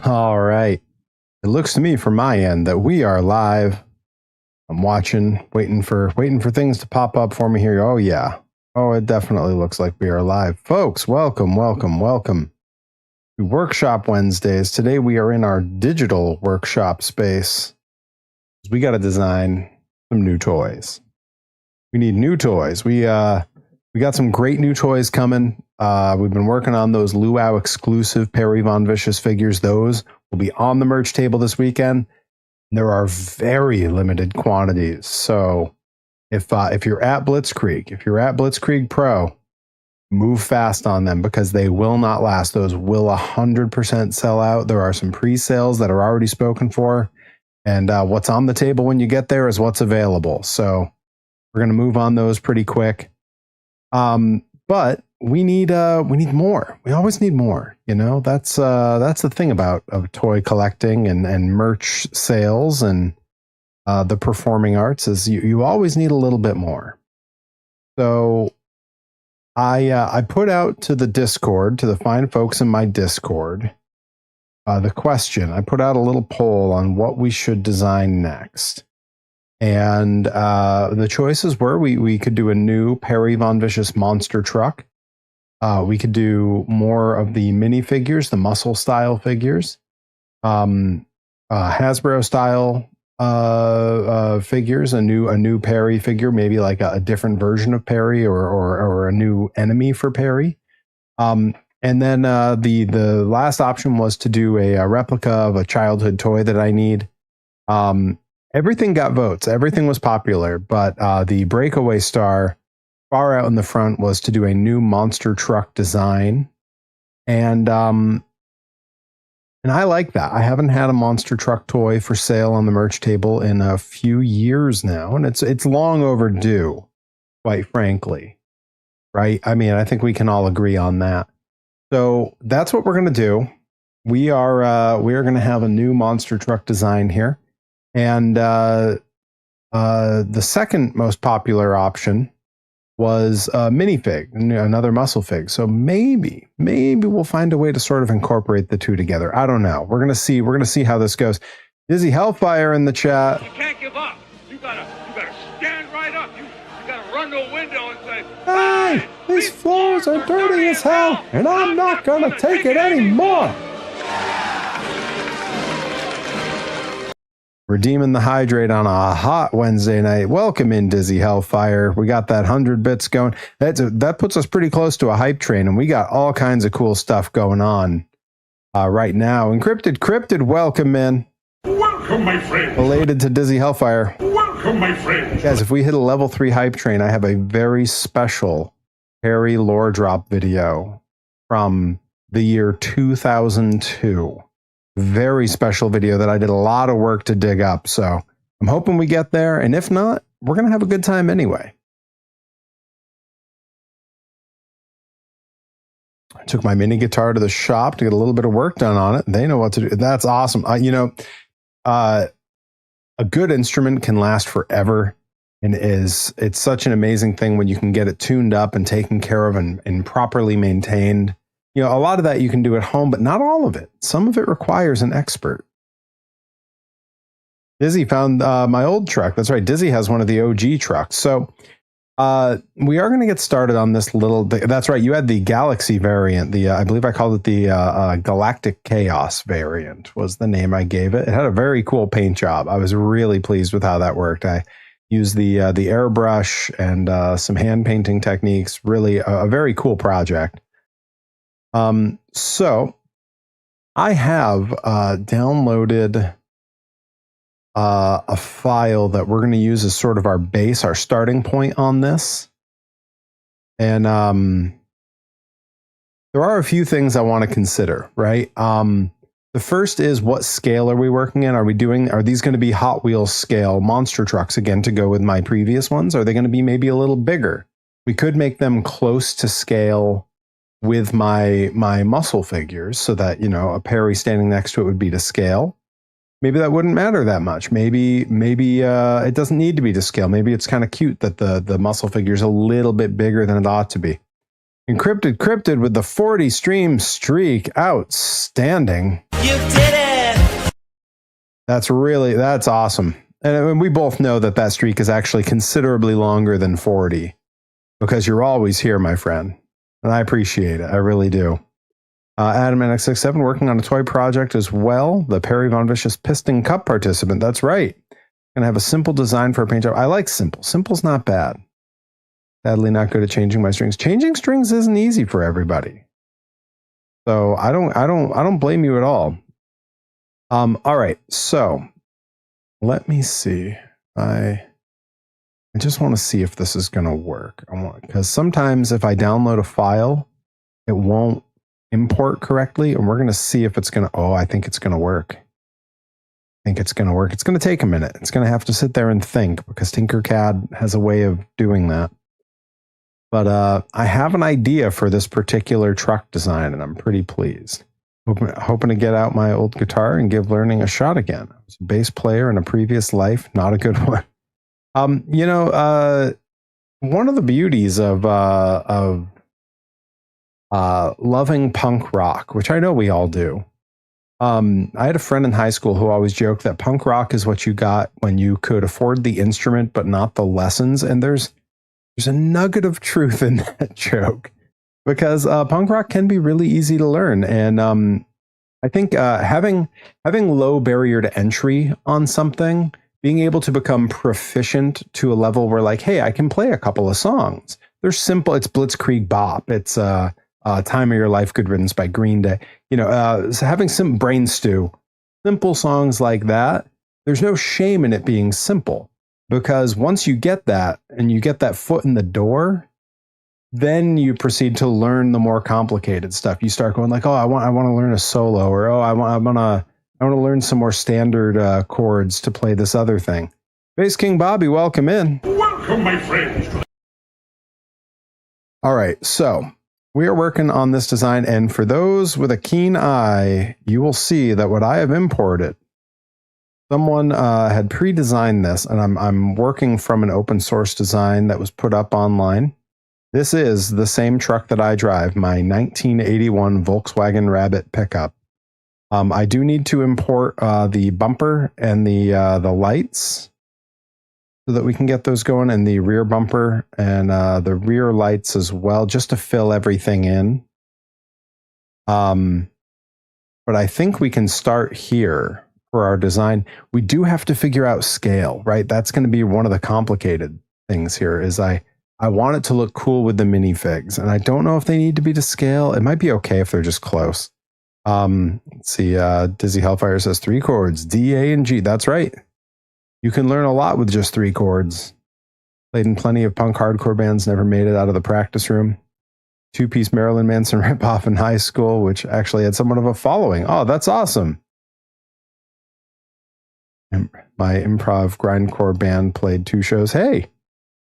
All right. It looks to me from my end that we are live. I'm watching, waiting for things to pop up for me here. Oh yeah. Oh, it definitely looks like we are live. Folks, welcome to Workshop Wednesdays. Today we are in our digital workshop space. We got to design some new toys. We need new toys. We got some great new toys coming. We've been working on those Luau exclusive Perry Von Vicious figures. Those will be on the merch table this weekend. There are very limited quantities. So if you're at Blitzkrieg Pro, move fast on them because they will not last. Those will 100% sell out. There are some pre-sales that are already spoken for. And what's on the table when you get there is what's available. So we're going to move on those pretty quick. But we need more. We always need more. You know, that's the thing about toy collecting and merch sales and the performing arts is you always need a little bit more. So I put out to the Discord, to the fine folks in my Discord, the question. I put out a little poll on what we should design next. And the choices were we could do a new Perry Von Vicious monster truck. We could do more of the minifigures, the muscle style figures, Hasbro style figures, a new Perry figure, maybe like a different version of Perry or a new enemy for Perry. And then the last option was to do a replica of a childhood toy that I need. Everything got votes. Everything was popular, but the breakaway star far out in the front was to do a new monster truck design. And I like that. I haven't had a monster truck toy for sale on the merch table in a few years now, and it's long overdue, quite frankly. Right? I mean, I think we can all agree on that. So that's what we're going to do. We are going to have a new monster truck design here. And the second most popular option was a minifig, another muscle fig. So maybe we'll find a way to sort of incorporate the two together. I don't know. We're gonna see how this goes. Dizzy Hellfire in the chat. You can't give up. You gotta stand right up. You gotta run to a window and say, "Hey, these floors are dirty as hell, and I'm not gonna take it anymore." Redeeming the hydrate on a hot Wednesday night. Welcome in, Dizzy Hellfire. We got that 100 bits going. That puts us pretty close to a hype train, and we got all kinds of cool stuff going on right now. Encrypted, welcome in. Welcome, my friend. Related to Dizzy Hellfire. Welcome, my friend. Guys, if we hit a level 3 hype train, I have a very special Harry lore drop video from the year 2002. Very special video that I did a lot of work to dig up. So I'm hoping we get there. And if not, we're going to have a good time anyway. I took my mini guitar to the shop to get a little bit of work done on it. They know what to do. That's awesome. A good instrument can last forever. And it's such an amazing thing when you can get it tuned up and taken care of and properly maintained. You know, a lot of that you can do at home, but not all of it. Some of it requires an expert. Dizzy found my old truck. That's right. Dizzy has one of the OG trucks. So we are going to get started on this little. That's right. You had the Galaxy variant. I believe I called it the Galactic Chaos variant was the name I gave it. It had a very cool paint job. I was really pleased with how that worked. I used the airbrush and some hand painting techniques. Really a very cool project. So I have downloaded a file that we're going to use as sort of our base, our starting point on this. And there are a few things I want to consider, right? The first is, what scale are we working in? Are these going to be Hot Wheels scale monster trucks again to go with my previous ones? Are they going to be maybe a little bigger? We could make them close to scale with my muscle figures so that, you know, a Perry standing next to it would be to scale. Maybe that wouldn't matter that much. Maybe it doesn't need to be to scale. Maybe it's kind of cute that the muscle figure is a little bit bigger than it ought to be. Encrypted Cryptid with the 40 stream streak. Outstanding. You did it! That's awesome. And we both know that streak is actually considerably longer than 40 because you're always here, my friend. And I appreciate it. I really do. Adam NX67 working on a toy project as well. The Perry Von Vicious Piston Cup participant. That's right. Gonna have a simple design for a paint job. I like simple. Simple's not bad. Sadly, not good at changing my strings. Changing strings isn't easy for everybody. So I don't blame you at all. All right. So let me see. I just want to see if this is going to work. Because sometimes if I download a file, it won't import correctly, and we're going to see if it's going to. Oh, I think it's going to work. I think it's going to work. It's going to take a minute. It's going to have to sit there and think because Tinkercad has a way of doing that. But I have an idea for this particular truck design, and I'm pretty pleased. Hoping to get out my old guitar and give learning a shot again. I was a bass player in a previous life, not a good one. One of the beauties of loving punk rock, which I know we all do. I had a friend in high school who always joked that punk rock is what you got when you could afford the instrument but not the lessons, and there's a nugget of truth in that joke. Because punk rock can be really easy to learn, and I think having low barrier to entry on something, being able to become proficient to a level where, like, hey, I can play a couple of songs. They're simple. It's Blitzkrieg Bop. It's Time of Your Life, Good Riddance by Green Day. So having some Brain Stew, simple songs like that. There's no shame in it being simple, because once you get that and you get that foot in the door, then you proceed to learn the more complicated stuff. You start going like, oh, I want to learn a solo, or oh, I want to learn some more standard chords to play this other thing. Bass King Bobby, welcome in. Welcome, my friends. All right, so we are working on this design, and for those with a keen eye, you will see that what I have imported, someone had pre-designed this, and I'm working from an open source design that was put up online. This is the same truck that I drive, my 1981 Volkswagen Rabbit pickup. I do need to import the bumper and the lights so that we can get those going, and the rear bumper and the rear lights as well, just to fill everything in. But I think we can start here for our design. We do have to figure out scale, right? That's going to be one of the complicated things here. Is I want it to look cool with the minifigs, and I don't know if they need to be to scale. It might be okay if they're just close. Let's see. Dizzy Hellfire says 3 chords, D, A, and G. That's right. You can learn a lot with just 3 chords. Played in plenty of punk hardcore bands, never made it out of the practice room. 2-piece Marilyn Manson ripoff in high school, which actually had somewhat of a following. Oh, that's awesome. My improv grindcore band played 2 shows. Hey.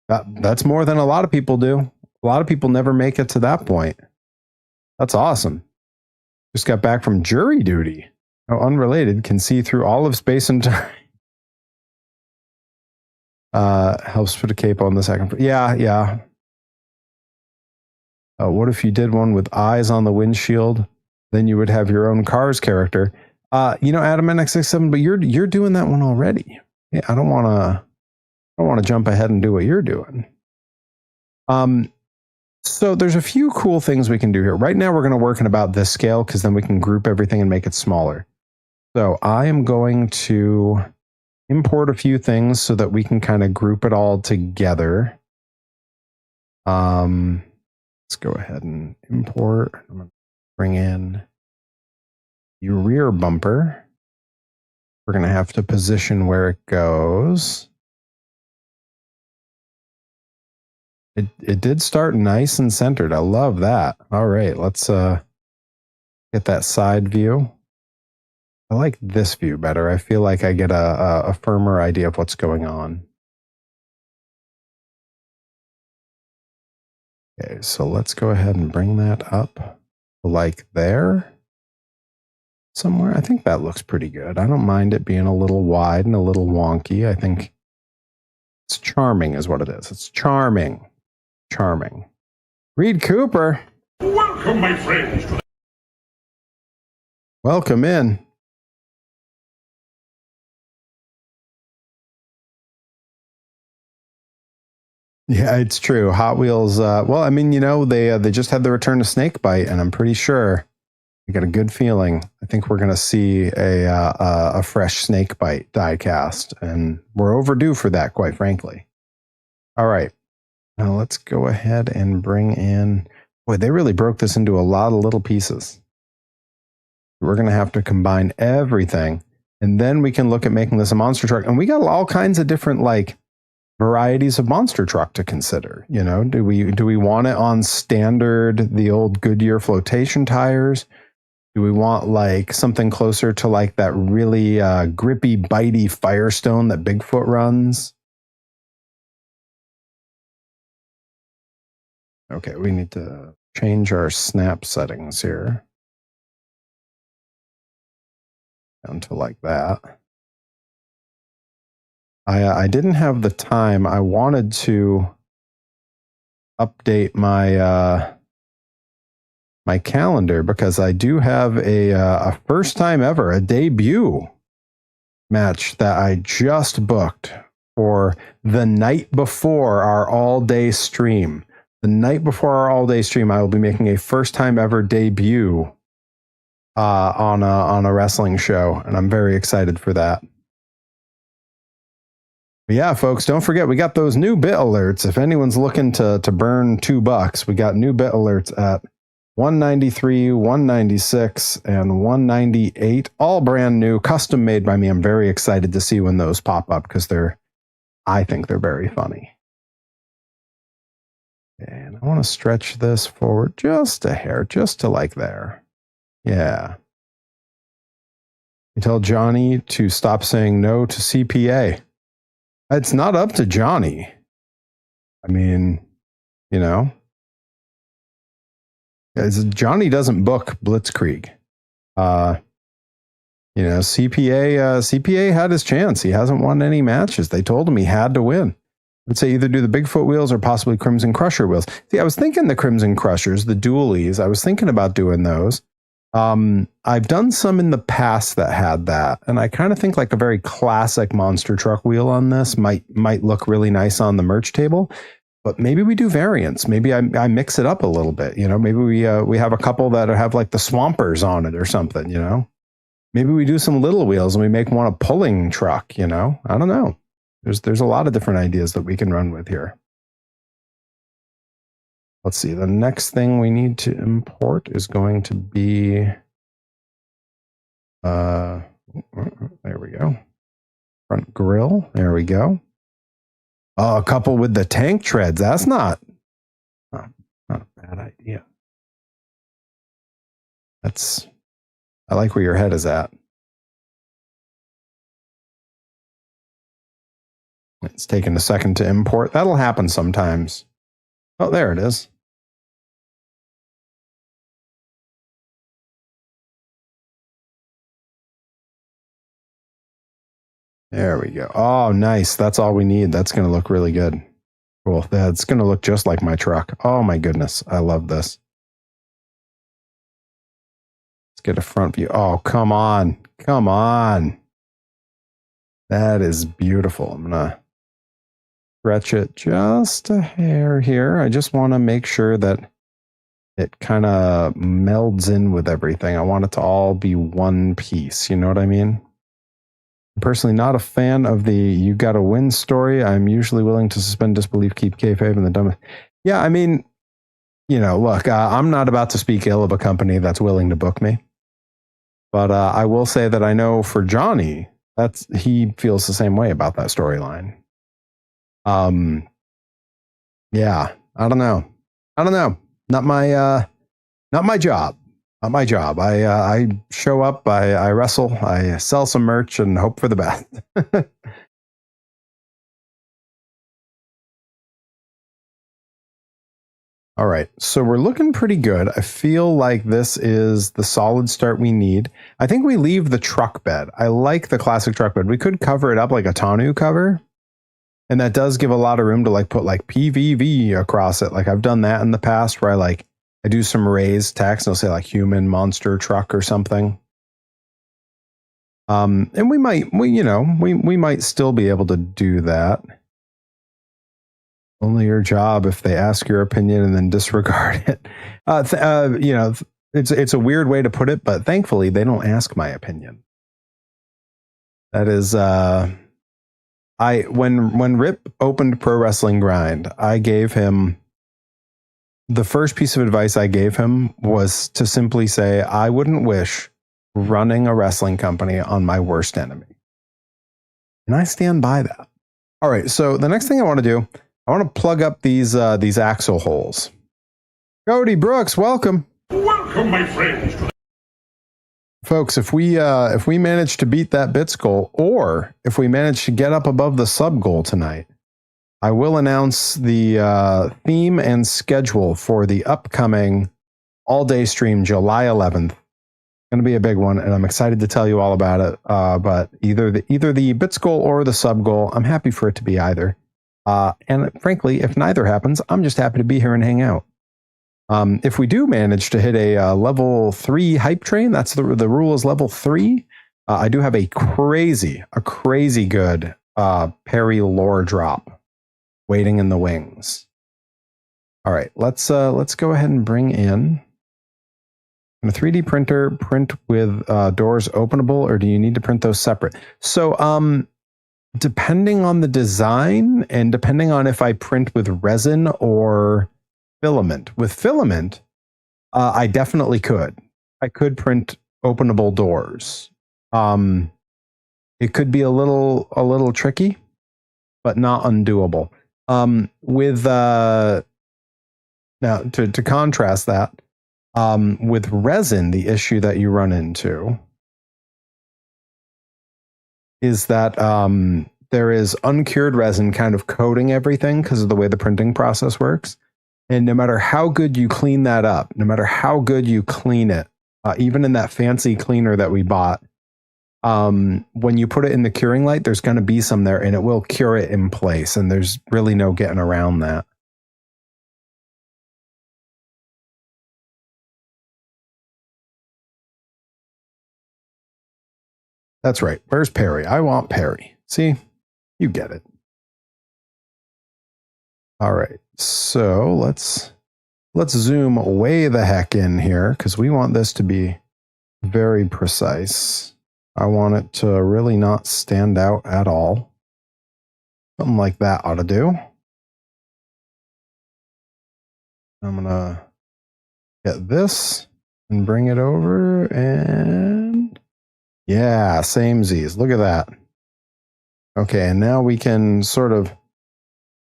That's more than a lot of people do. A lot of people never make it to that point. That's awesome. Just got back from jury duty. Oh, unrelated, can see through all of space and time. Helps put a cape on the second. Yeah. What if you did one with eyes on the windshield? Then you would have your own car's character. Adam NX67, but you're doing that one already. Yeah, I don't want to jump ahead and do what you're doing. So there's a few cool things we can do here. Right now we're going to work in about this scale, because then we can group everything and make it smaller. So I am going to import a few things so that we can kind of group it all together. Let's go ahead and import. I'm going to bring in your rear bumper. We're going to have to position where it goes. It did start nice and centered. I love that. All right, let's get that side view. I like this view better. I feel like I get a firmer idea of what's going on. Okay, so let's go ahead and bring that up like there somewhere. I think that looks pretty good. I don't mind it being a little wide and a little wonky. I think it's charming is what it is. It's charming. Reed Cooper. Welcome, my friends, to Welcome in. Yeah, it's true. Hot Wheels. Well, I mean, they just had the return of Snakebite, and I'm pretty sure I got a good feeling. I think we're going to see a fresh Snakebite diecast, and we're overdue for that, quite frankly. All right, now let's go ahead and bring in. Boy, they really broke this into a lot of little pieces. We're going to have to combine everything, and then we can look at making this a monster truck. And we got all kinds of different varieties of monster truck to consider. Do we want it on standard, the old Goodyear flotation tires? Do we want something closer to that really grippy, bitey Firestone that Bigfoot runs? Okay, we need to change our snap settings here down to like that. I didn't have the time. I wanted to update my my calendar because I do have a first time ever, a debut match that I just booked for the night before our all-day stream. The night before our all-day stream, I will be making a first time ever debut on a wrestling show, and I'm very excited for that. But yeah, folks, don't forget we got those new bit alerts. If anyone's looking to burn $2, we got new bit alerts at 193, 196, and 198, all brand new, custom made by me. I'm very excited to see when those pop up because I think they're very funny. And I want to stretch this forward just a hair, just to there. Yeah. You tell Johnny to stop saying no to CPA. It's not up to Johnny. I mean, Johnny doesn't book Blitzkrieg. CPA had his chance. He hasn't won any matches. They told him he had to win. I would say either do the Bigfoot wheels or possibly Crimson Crusher wheels. See, I was thinking the Crimson Crushers, the dualies. I was thinking about doing those. I've done some in the past that had that, and I kind of think a very classic monster truck wheel on this might look really nice on the merch table. But maybe we do variants. Maybe I mix it up a little bit. Maybe we have a couple that have the Swampers on it or something. Maybe we do some little wheels and we make one a pulling truck. I don't know. There's a lot of different ideas that we can run with here. Let's see. The next thing we need to import is going to be, there we go. Front grille. There we go. Oh, a couple with the tank treads. That's not a bad idea. I like where your head is at. It's taking a second to import. That'll happen sometimes. Oh, there it is. There we go. Oh, nice. That's all we need. That's going to look really good. Cool. That's going to look just like my truck. Oh, my goodness. I love this. Let's get a front view. Oh, come on. Come on. That is beautiful. I'm going to stretch it just a hair here. I just want to make sure that it kind of melds in with everything. I want it to all be one piece. You know what I mean? I'm personally not a fan of the "you gotta win" story. I'm usually willing to suspend disbelief, keep kayfabe, and the dumb. Yeah, I mean, look, I'm not about to speak ill of a company that's willing to book me. But I will say that I know for Johnny, he feels the same way about that storyline. Yeah, I don't know. Not my job. Not my job. I show up, I wrestle, I sell some merch, and hope for the best. All right, so we're looking pretty good. I feel like this is the solid start we need. I think we leave the truck bed. I like the classic truck bed. We could cover it up like a tonneau cover, and that does give a lot of room to put PVV across it. I've done that in the past where I I do some raised text, and it'll say like human, monster, truck, or something. And we might still be able to do that. Only your job if they ask your opinion and then disregard it. It's a weird way to put it, but thankfully they don't ask my opinion. That is, when Rip opened Pro Wrestling Grind, I gave him the first piece of advice I gave him was to simply say, I wouldn't wish running a wrestling company on my worst enemy. And I stand by that. All right. So the next thing I want to do, I want to plug up these axle holes. Cody Brooks, welcome. Welcome, my friends. Folks, if we manage to beat that bits goal, or if we manage to get up above the sub goal tonight, I will announce the theme and schedule for the upcoming all-day stream, July 11th. Going to be a big one, and I'm excited to tell you all about it. But either the bits goal or the sub goal, I'm happy for it to be either. And frankly, if neither happens, I'm just happy to be here and hang out. If we do manage to hit a level 3 hype train, that's the rule is level 3. I do have a crazy good Perry lore drop waiting in the wings. All right, let's go ahead and bring in a 3D printer. Print with doors openable, or do you need to print those separate? So depending on the design and depending on if I print with resin or filament. With filament, I definitely could. I could print openable doors. It could be a little tricky, but not undoable. With now to contrast that, with resin, the issue that you run into is that there is uncured resin kind of coating everything because of the way the printing process works. And no matter how good you clean that up, no matter how good you clean it, even in that fancy cleaner that we bought, when you put it in the curing light, there's going to be some there and it will cure it in place. And there's really no getting around that. That's right. Where's Perry? I want Perry. See, you get it. All right. So let's zoom way the heck in here because we want this to be very precise. I want it to really not stand out at all. Something like that ought to do. I'm going to get this and bring it over and yeah, same Z's. Look at that. Okay, and now we can sort of,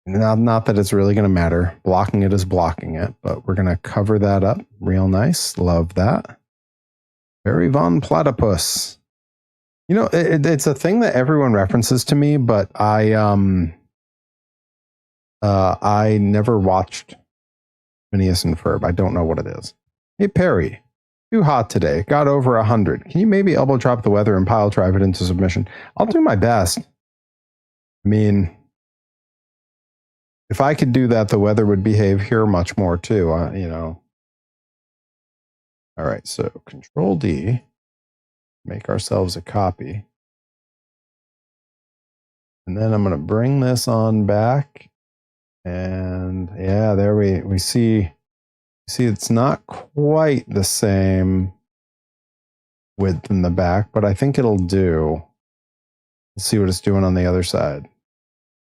not that it's really going to matter. Blocking it is blocking it, but we're going to cover that up real nice. Love that. Barry Von Platypus. You know, it's a thing that everyone references to me, but I never watched Phineas and Ferb. I don't know what it is. Hey, Perry. Too hot today. Got over 100. Can you maybe elbow drop the weather and pile drive it into submission? I'll do my best. I mean, if I could do that, the weather would behave here much more too, you know. All right, so Control D, make ourselves a copy. And then I'm going to bring this on back. And yeah, there we see it's not quite the same width in the back, but I think it'll do. Let's see what it's doing on the other side.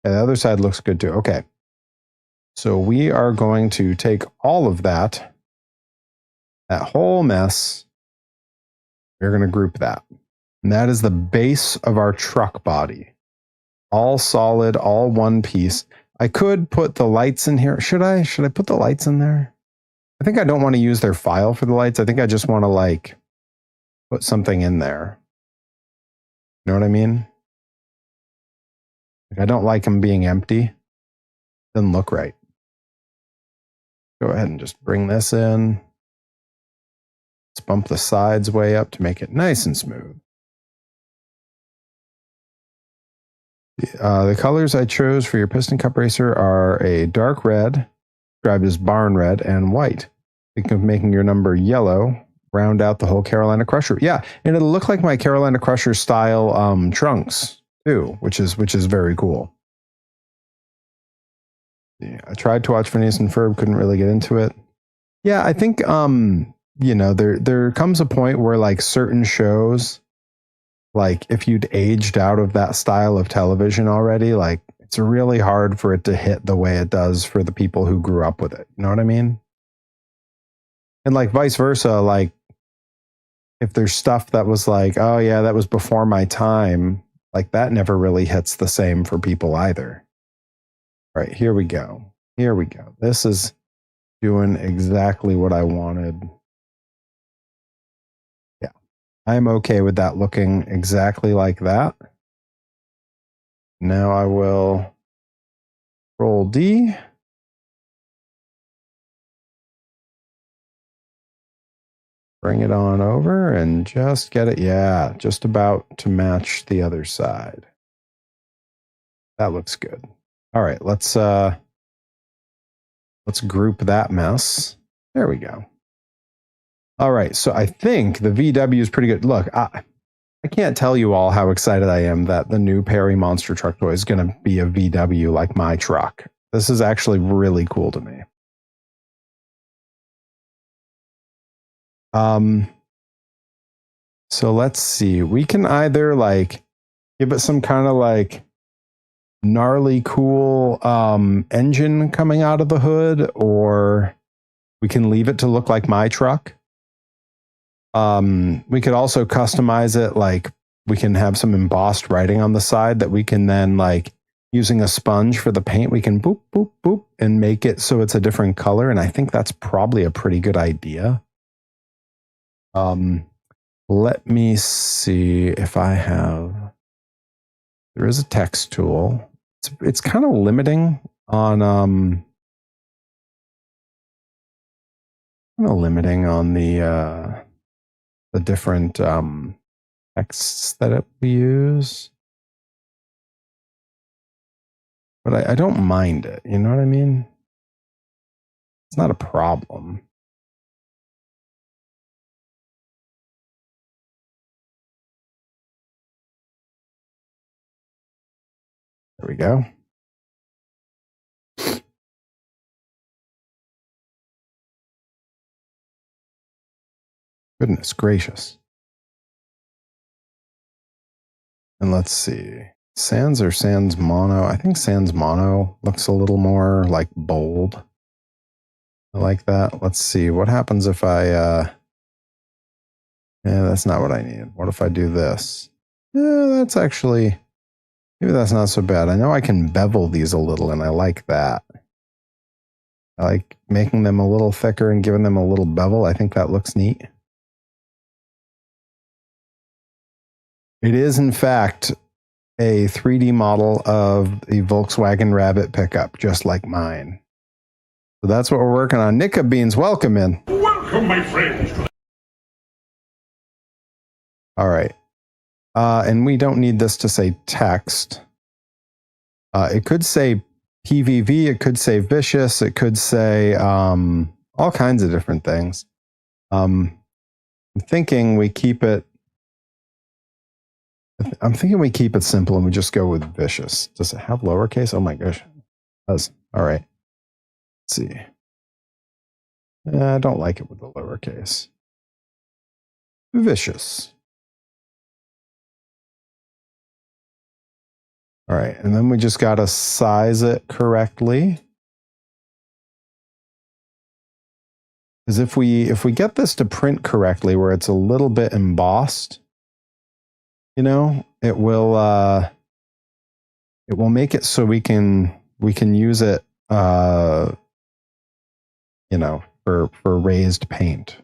Yeah, the other side looks good too. Okay. So we are going to take all of that whole mess. We're going to group that. And that is the base of our truck body. All solid, all one piece. I could put the lights in here. Should I put the lights in there? I think I don't want to use their file for the lights. I think I just want to like put something in there. You know what I mean? Like, I don't like them being empty. Doesn't look right. Go ahead and just bring this in. Let's bump the sides way up to make it nice and smooth. The colors I chose for your piston cup racer are a dark red, described as barn red, and white. Think of making your number yellow, round out the whole Carolina Crusher. Yeah, and it'll look like my Carolina Crusher style trunks too, which is very cool. Yeah, I tried to watch Phineas and Ferb, couldn't really get into it. Yeah, I think you know, there comes a point where like certain shows, like if you'd aged out of that style of television already, like it's really hard for it to hit the way it does for the people who grew up with it. You know what I mean? And like vice versa, like if there's stuff that was like, oh yeah, that was before my time, like that never really hits the same for people either. All right, here we go. Here we go. This is doing exactly what I wanted. Yeah, I'm okay with that looking exactly like that. Now I will Control D. Bring it on over and just get it. Yeah, just about to match the other side. That looks good. All right, let's group that mess. There we go. All right, so I think the VW is pretty good. Look, I can't tell you all how excited I am that the new Perry Monster Truck toy is going to be a VW like my truck. This is actually really cool to me. So let's see. We can either like give it some kind of like gnarly cool engine coming out of the hood, or we can leave it to look like my truck. We could also customize it, like we can have some embossed writing on the side that we can then, like using a sponge for the paint, we can boop boop boop and make it so it's a different color, and I think that's probably a pretty good idea. Let me see if I have. There is a text tool. It's kind of limiting on the different texts that we use, but I don't mind it. You know what I mean? It's not a problem. There we go. Goodness gracious. And let's see. Sans or sans mono? I think sans mono looks a little more like bold. I like that. Let's see. What happens if I... yeah, that's not what I need. What if I do this? Yeah, that's actually... Maybe that's not so bad. I know I can bevel these a little, and I like that. I like making them a little thicker and giving them a little bevel. I think that looks neat. It is, in fact, a 3D model of the Volkswagen Rabbit pickup, just like mine. So that's what we're working on. Nika Beans, welcome in. Welcome, my friends. All right. And we don't need this to say text. It could say PVV, it could say vicious, it could say all kinds of different things. I'm thinking we keep it simple and we just go with vicious. Does it have lowercase? Oh my gosh. It does. All right. Let's see. I don't like it with the lowercase. Vicious. All right, and then we just got to size it correctly. Because if we get this to print correctly, where it's a little bit embossed, you know, it will make it so we can use it, you know, for raised paint.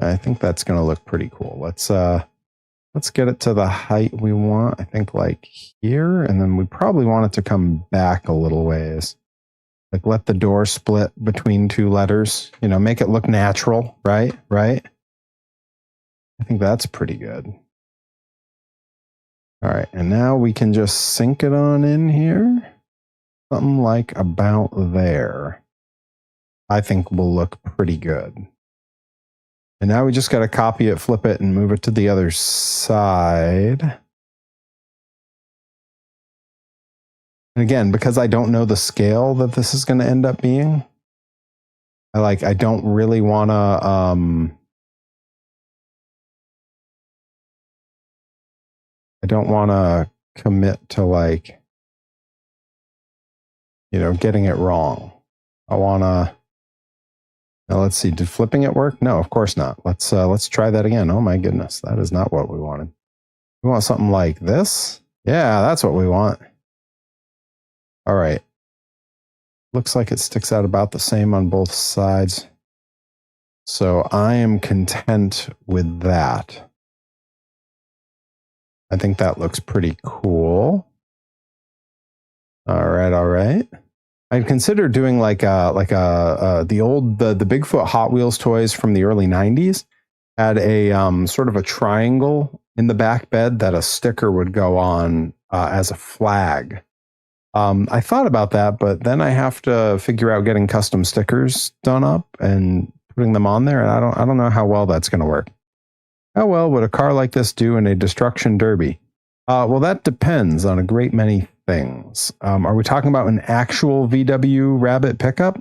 I think that's going to look pretty cool. Let's get it to the height we want. I think like here, and then we probably want it to come back a little ways. Like let the door split between two letters, you know, make it look natural, right? Right? I think that's pretty good. All right, and now we can just sink it on in here. something like about there, I think will look pretty good. And now we just got to copy it, flip it, and move it to the other side. And again, because I don't know the scale that this is going to end up being, I don't really want to, I don't want to commit to like, you know, getting it wrong. I want to, now let's see, did flipping it work? No, of course not. Let's try that again. Oh my goodness, that is not what we wanted. We want something like this. Yeah, that's what we want. All right. Looks like it sticks out about the same on both sides. So I am content with that. I think that looks pretty cool. All right, all right. I'd consider doing the Bigfoot Hot Wheels toys from the early 90s had a sort of a triangle in the back bed that a sticker would go on as a flag. I thought about that, but then I have to figure out getting custom stickers done up and putting them on there, and I don't know how well that's going to work. How well would a car like this do in a destruction derby? Well, that depends on a great many things. Are we talking about an actual VW Rabbit pickup?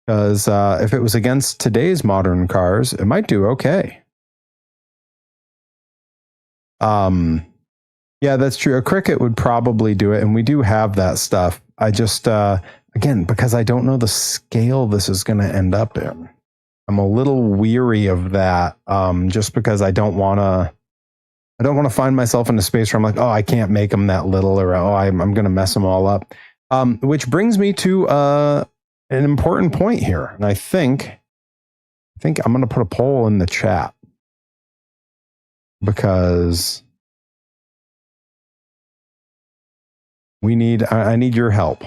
Because if it was against today's modern cars, it might do okay. Yeah, that's true. A Cricket would probably do it, and we do have that stuff. I just, again, because I don't know the scale this is going to end up in, I'm a little weary of that. Just because I don't want to find myself in a space where I'm like, oh, I can't make them that little, or oh, I'm going to mess them all up. Which brings me to an important point here, and I think I'm going to put a poll in the chat because I need your help.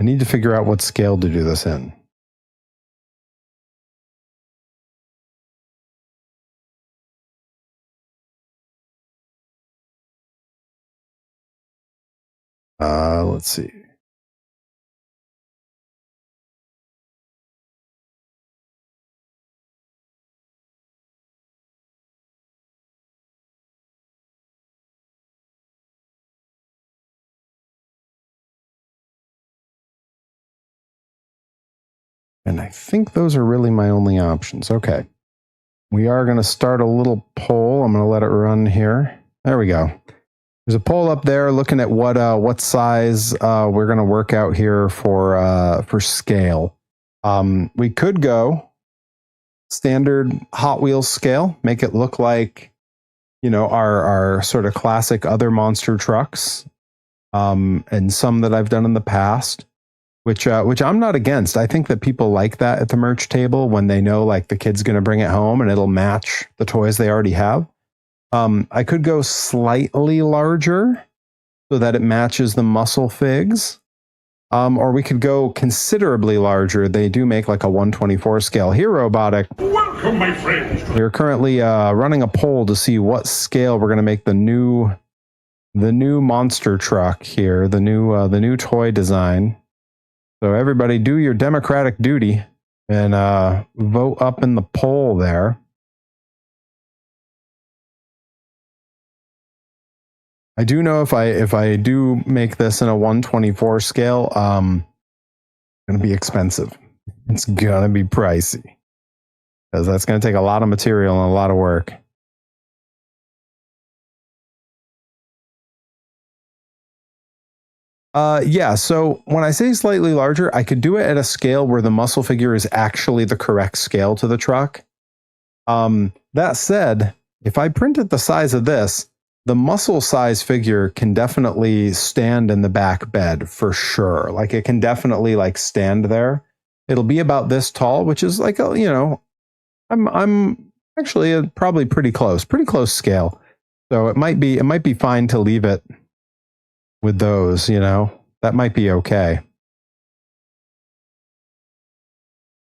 I need to figure out what scale to do this in. Let's see. And I think those are really my only options. Okay. We are going to start a little poll. I'm going to let it run here. There we go. There's a poll up there looking at what size we're going to work out here for scale. We could go standard Hot Wheels scale, make it look like, you know, our sort of classic other monster trucks, and some that I've done in the past. Which I'm not against. I think that people like that at the merch table when they know like the kid's going to bring it home and it'll match the toys they already have. I could go slightly larger so that it matches the muscle figs. Or we could go considerably larger. They do make like a 1/24 scale here, Robotic. Welcome, my friends. We're currently running a poll to see what scale we're going to make the new monster truck here, the new toy design. So everybody do your democratic duty and vote up in the poll there. I do know if I do make this in a 1/24 scale, it's going to be expensive. It's going to be pricey because that's going to take a lot of material and a lot of work. Yeah, so when I say slightly larger, I could do it at a scale where the muscle figure is actually the correct scale to the truck. That said, if I print it the size of this, the muscle size figure can definitely stand in the back bed for sure. Like it can definitely like stand there. It'll be about this tall, which is like a, you know, I'm actually probably pretty close scale. So it might be fine to leave it with those, you know, that might be okay.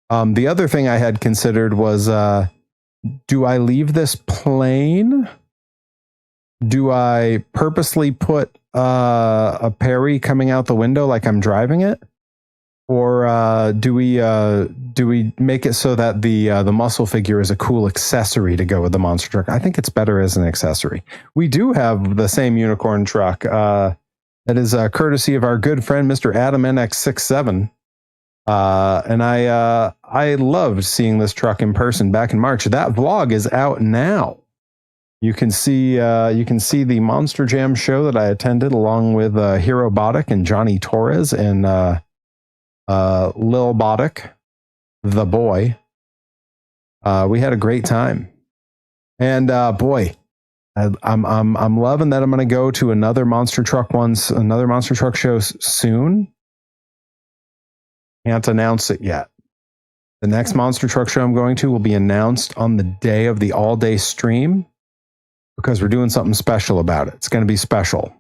The other thing I had considered was, do I leave this plain? Do I purposely put a Perry coming out the window like I'm driving it? Or do we make it so that the muscle figure is a cool accessory to go with the monster truck? I think it's better as an accessory. We do have the same unicorn truck. That is courtesy of our good friend Mr. Adam NX67. And I loved seeing this truck in person back in March. That vlog is out now. You can see the Monster Jam show that I attended along with Hero Botic and Johnny Torres and Lil Botic, the boy. We had a great time, and boy, I'm loving that I'm going to go to another monster truck show soon. Can't announce it yet. The next monster truck show I'm going to will be announced on the day of the all-day stream because we're doing something special about it. It's going to be special.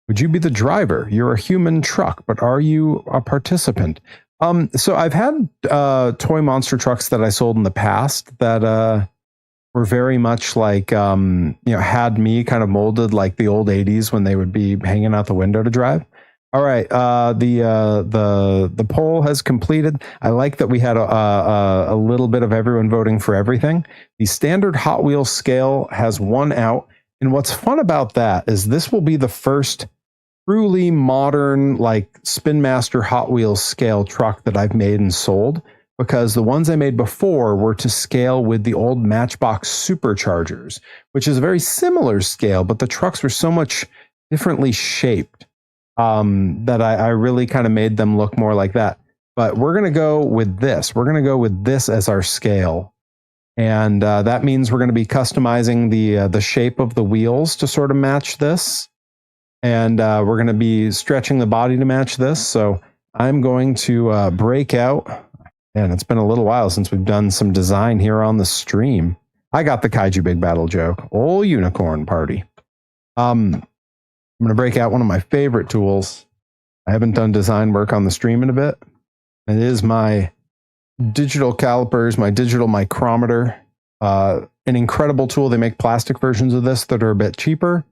Would you be the driver? You're a human truck, but are you a participant? So I've had toy monster trucks that I sold in the past that were very much like, had me kind of molded like the old 80s when they would be hanging out the window to drive. All right, the poll has completed. I like that we had a little bit of everyone voting for everything. The standard Hot Wheels scale has won out. And what's fun about that is this will be the first truly modern, like Spin Master Hot Wheels scale truck that I've made and sold, because the ones I made before were to scale with the old Matchbox Superchargers, which is a very similar scale, but the trucks were so much differently shaped that I really kind of made them look more like that. But we're going to go with this. We're going to go with this as our scale. And that means we're going to be customizing the shape of the wheels to sort of match this. And we're going to be stretching the body to match this. So I'm going to break out. And it's been a little while since we've done some design here on the stream. I got the Kaiju Big Battle joke. Old unicorn party. I'm going to break out one of my favorite tools. I haven't done design work on the stream in a bit. It is my digital calipers, my digital micrometer. An incredible tool. They make plastic versions of this that are a bit cheaper.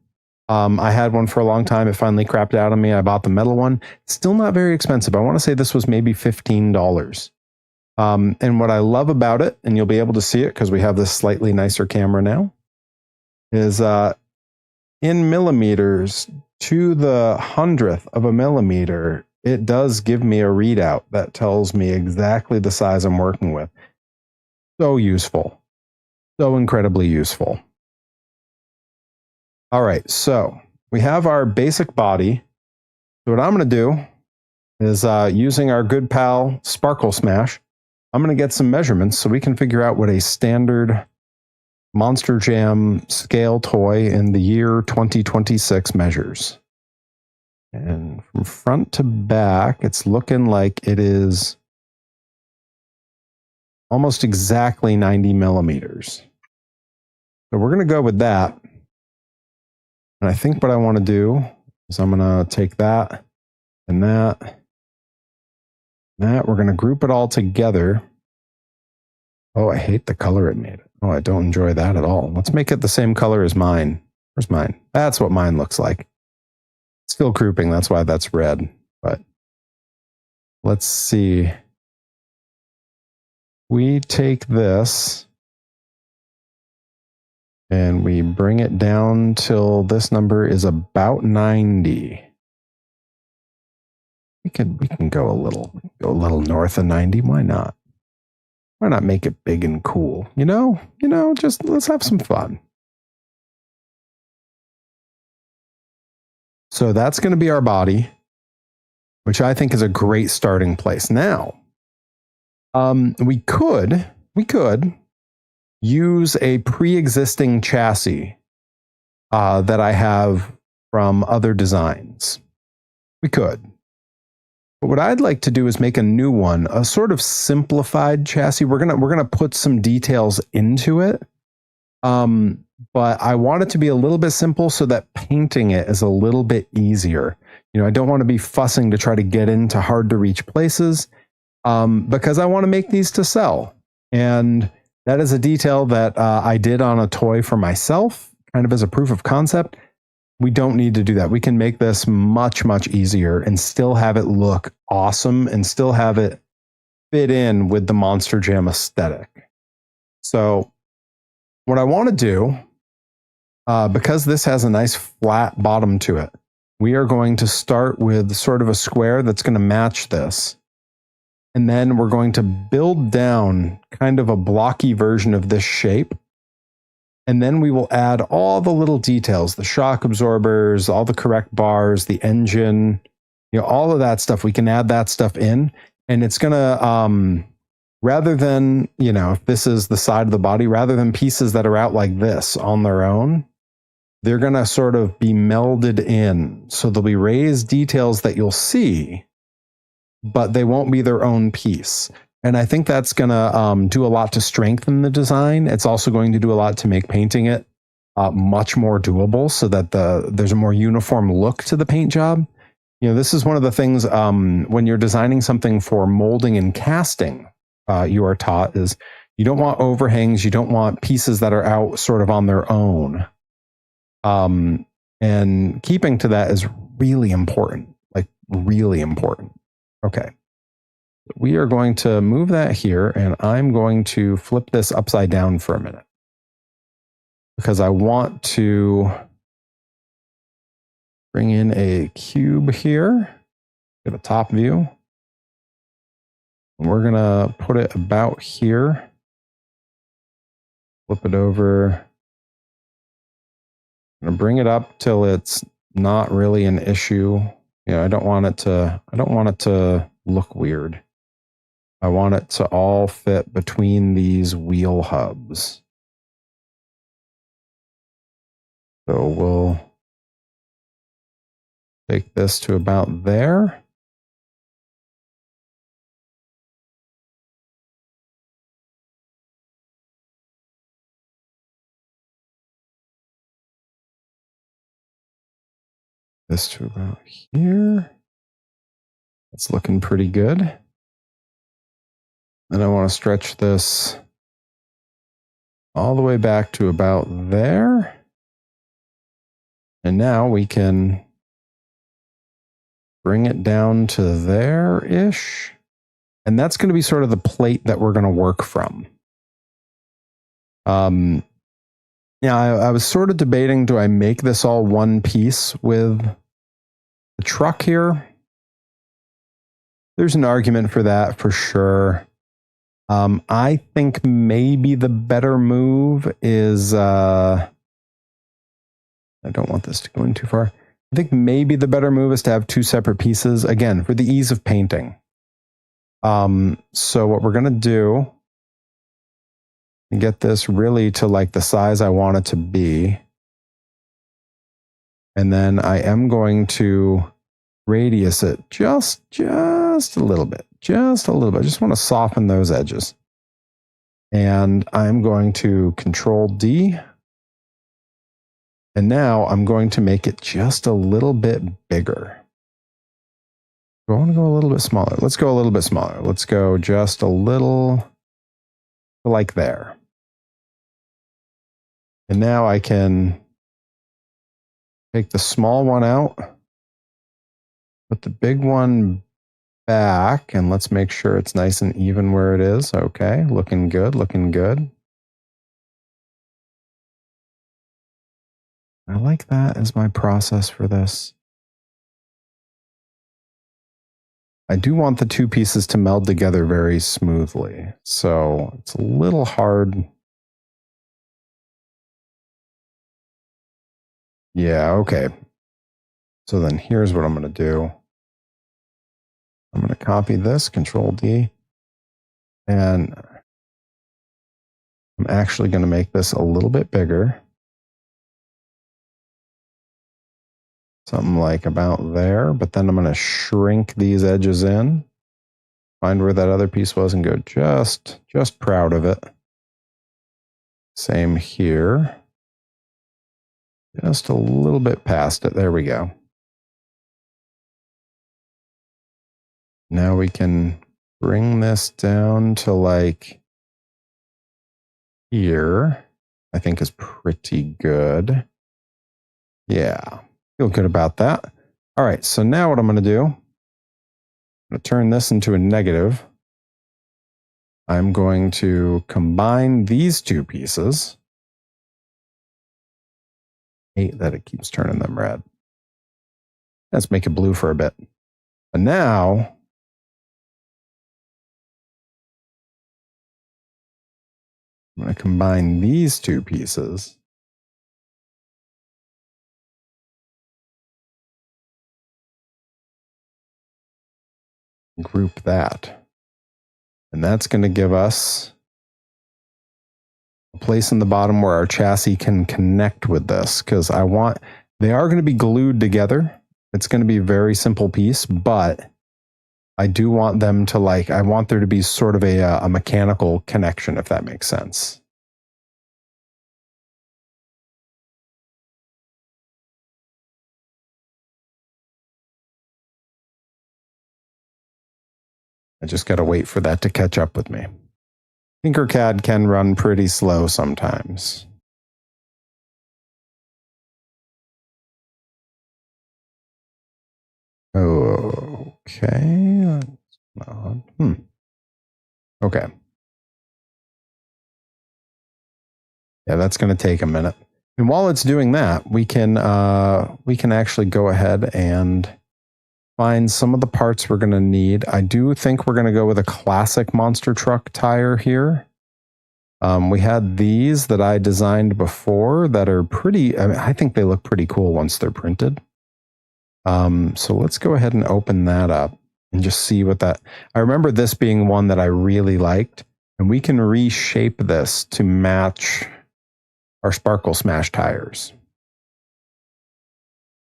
I had one for a long time. It finally crapped out on me. I bought the metal one. Still not very expensive. I want to say this was maybe $15. And what I love about it, and you'll be able to see it because we have this slightly nicer camera now, is in millimeters to the 100th of a millimeter, it does give me a readout that tells me exactly the size I'm working with. So useful. So incredibly useful. All right, so we have our basic body. So what I'm going to do is using our good pal Sparkle Smash, I'm going to get some measurements so we can figure out what a standard Monster Jam scale toy in the year 2026 measures. And from front to back, it's looking like it is almost exactly 90 millimeters. So we're going to go with that. And I think what I want to do is I'm going to take that and that. We're going to group it all together. Oh, I hate the color it made. Oh, I don't enjoy that at all. Let's make it the same color as mine. Where's mine? That's what mine looks like. Still grouping, that's why that's red. But let's see. We take this and we bring it down till this number is about 90. We can go a little north of 90. Why not? Why not make it big and cool? You know, just let's have some fun. So that's going to be our body, which I think is a great starting place. Now, we could use a pre-existing chassis that I have from other designs. We could. But what I'd like to do is make a new one, a sort of simplified chassis. We're gonna put some details into it, but I want it to be a little bit simple so that painting it is a little bit easier. You know, I don't want to be fussing to try to get into hard to reach places. because I want to make these to sell. And that is a detail that I did on a toy for myself, kind of as a proof of concept. We don't need to do that. We can make this much, much easier and still have it look awesome and still have it fit in with the Monster Jam aesthetic. So what I want to do, because this has a nice flat bottom to it, we are going to start with sort of a square that's going to match this. And then we're going to build down kind of a blocky version of this shape. And then we will add all the little details, the shock absorbers, all the correct bars, the engine, all of that stuff. We can add that stuff in, and it's going to, rather than, if this is the side of the body, rather than pieces that are out like this on their own, they're going to sort of be melded in. So there'll be raised details that you'll see, but they won't be their own piece. And I think that's going to do a lot to strengthen the design. It's also going to do a lot to make painting it much more doable so that there's a more uniform look to the paint job. This is one of the things when you're designing something for molding and casting, you are taught is you don't want overhangs. You don't want pieces that are out sort of on their own. And keeping to that is really important, like really important. Okay. We are going to move that here, and I'm going to flip this upside down for a minute because I want to bring in a cube here, get a top view. And we're going to put it about here, flip it over. I'm going to bring it up till it's not really an issue. I don't want it to look weird. I want it to all fit between these wheel hubs. So we'll take this to about there. This to about here. It's looking pretty good. And I want to stretch this all the way back to about there. And now we can bring it down to there-ish. And that's going to be sort of the plate that we're going to work from. I was sort of debating, do I make this all one piece with the truck here? There's an argument for that for sure. I think maybe the better move is, I don't want this to go in too far. I think maybe the better move is to have two separate pieces, again, for the ease of painting. So what we're going to do, get this really to like the size I want it to be. And then I am going to radius it just a little bit. Just a little bit. I just want to soften those edges. And I'm going to Control D. And now I'm going to make it just a little bit bigger. Do I want to go a little bit smaller? Let's go a little bit smaller. Let's go just a little like there. And now I can take the small one out, put the big one back, and let's make sure it's nice and even where it is. Okay, looking good, looking good. I like that as my process for this. I do want the two pieces to meld together very smoothly, so it's a little hard. Yeah, okay. So then here's what I'm going to do. I'm going to copy this, Control D, and I'm actually going to make this a little bit bigger. Something like about there, but then I'm going to shrink these edges in, find where that other piece was and go just proud of it. Same here. Just a little bit past it. There we go. Now we can bring this down to like here, I think is pretty good. Yeah, feel good about that. All right, so now what I'm going to do, I'm going to turn this into a negative. I'm going to combine these two pieces. Hate that it keeps turning them red. Let's make it blue for a bit. And now, I'm going to combine these two pieces. Group that. And that's going to give us a place in the bottom where our chassis can connect with this, because they are going to be glued together. It's going to be a very simple piece, but I do want them to I want there to be sort of a mechanical connection, if that makes sense. I just got to wait for that to catch up with me. Tinkercad can run pretty slow sometimes. Okay. Okay. Yeah, that's going to take a minute. And while it's doing that, we can actually go ahead and find some of the parts we're going to need. I do think we're going to go with a classic monster truck tire here. We had these that I designed before that are pretty, I think they look pretty cool once they're printed. So let's go ahead and open that up and just see what that, I remember this being one that I really liked, and we can reshape this to match our Sparkle Smash tires.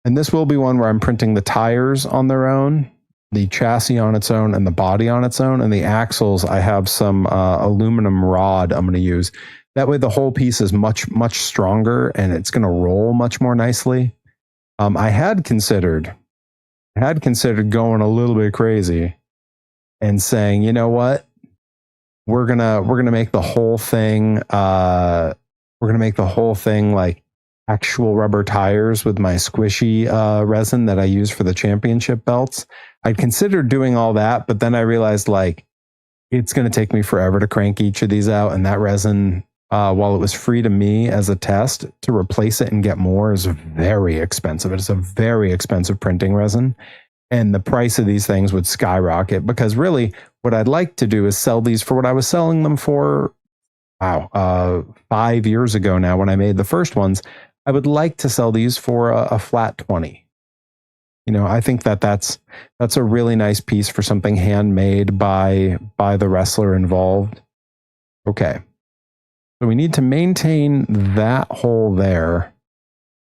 And this will be one where I'm printing the tires on their own, the chassis on its own, and the body on its own. And the axles, I have some aluminum rod I'm going to use. That way the whole piece is much, much stronger, and it's going to roll much more nicely. I had considered going a little bit crazy and saying, you know what, we're gonna make the whole thing like actual rubber tires with my squishy resin that I use for the championship belts. I'd considered doing all that, but then I realized it's going to take me forever to crank each of these out, and that resin, while it was free to me as a test, to replace it and get more is very expensive. It's a very expensive printing resin, and the price of these things would skyrocket, because really what I'd like to do is sell these for what I was selling them for 5 years ago now when I made the first ones. I would like to sell these for a flat 20. I think that's a really nice piece for something handmade by the wrestler involved. Okay. So we need to maintain that hole there.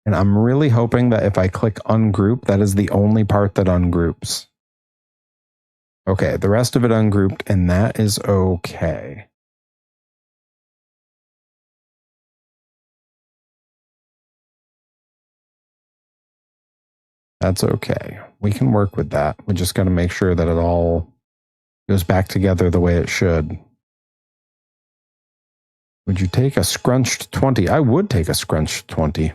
And I'm really hoping that if I click ungroup, that is the only part that ungroups. Okay, the rest of it ungrouped, and that is okay. That's okay. We can work with that. We just got to make sure that it all goes back together the way it should. Would you take a scrunched 20? I would take a scrunched 20.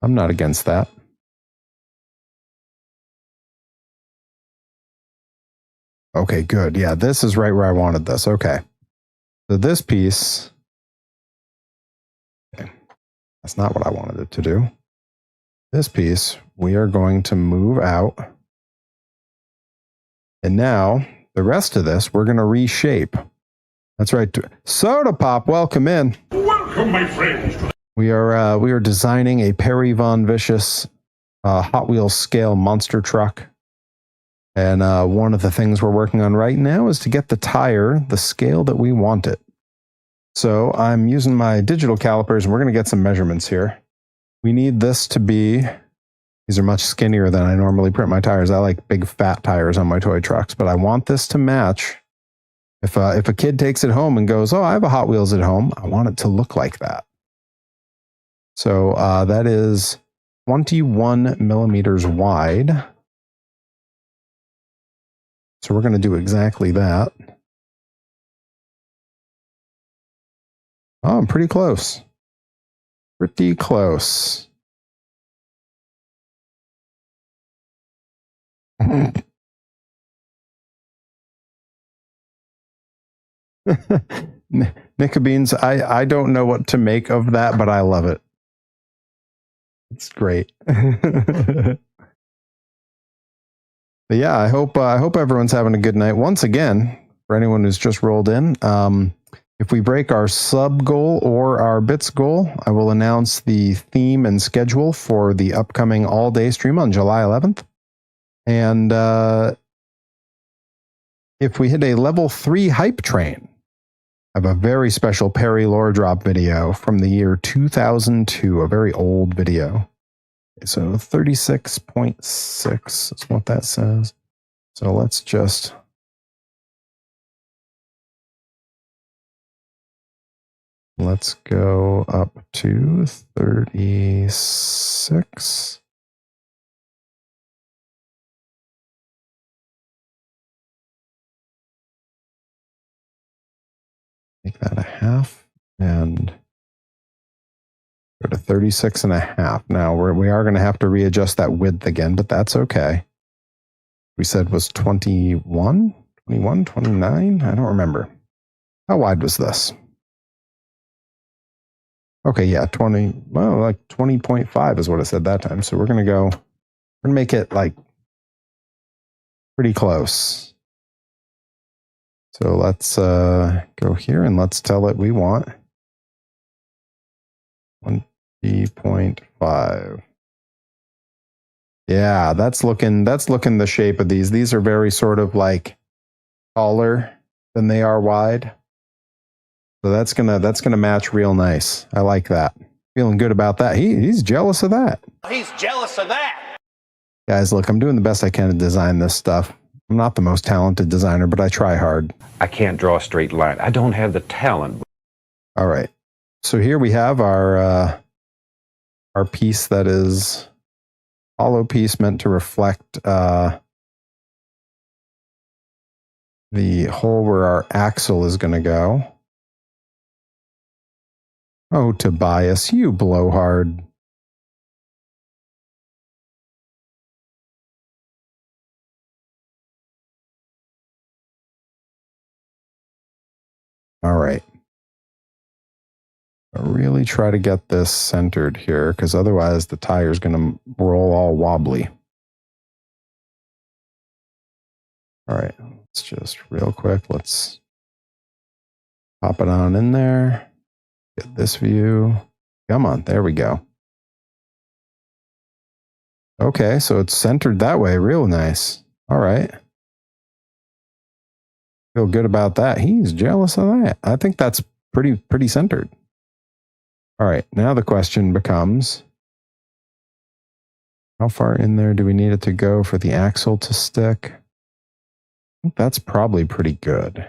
I'm not against that. Okay, good. Yeah, this is right where I wanted this. Okay. So this piece, okay, that's not what I wanted it to do. This piece, we are going to move out. And now the rest of this, we're going to reshape. That's right. Soda Pop, welcome in. Welcome, my friends. We are designing a Perry Von Vicious Hot Wheels scale monster truck. And one of the things we're working on right now is to get the tire the scale that we want it. So I'm using my digital calipers, and we're going to get some measurements here. We need this to be, these are much skinnier than I normally print my tires. I like big fat tires on my toy trucks, but I want this to match. If a kid takes it home and goes, oh, I have a Hot Wheels at home, I want it to look like that. So that is 21 millimeters wide. Let's So we're going to do exactly that. Oh, I'm pretty close. Pretty close. Nickabeans, I don't know what to make of that, but I love it. It's great. But yeah, I hope everyone's having a good night. Once again, for anyone who's just rolled in, if we break our sub goal or our bits goal, I will announce the theme and schedule for the upcoming all-day stream on July 11th. And if we hit a level 3 hype train, I have a very special Perry lore drop video from the year 2002, a very old video. So 36.6 is what that says. So let's just... let's go up to 36. Make that a half and go to 36 and a half. Now we are going to have to readjust that width again, but that's okay. We said was 21, 29. I don't remember. How wide was this? Okay, yeah, 20. Well, like 20.5 is what I said that time. So we're going to make it like pretty close. So let's go here and let's tell it we want 20.5. Yeah, that's looking the shape of these. These are very sort of like taller than they are wide. So that's gonna match real nice. I like that. Feeling good about that. He's jealous of that. He's jealous of that. Guys, look, I'm doing the best I can to design this stuff. I'm not the most talented designer, but I try hard. I can't draw a straight line. I don't have the talent. All right. So here we have our piece that is hollow piece meant to reflect the hole where our axle is going to go. Oh, Tobias, you blowhard. All right. I really try to get this centered here because otherwise the tire's going to roll all wobbly. All right. Let's just real quick. Let's pop it on in there. Get this view. Come on. There we go. Okay. So it's centered that way. Real nice. All right. Feel good about that. He's jealous of that. I think that's pretty centered. All right, now the question becomes, how far in there do we need it to go for the axle to stick? I think that's probably pretty good.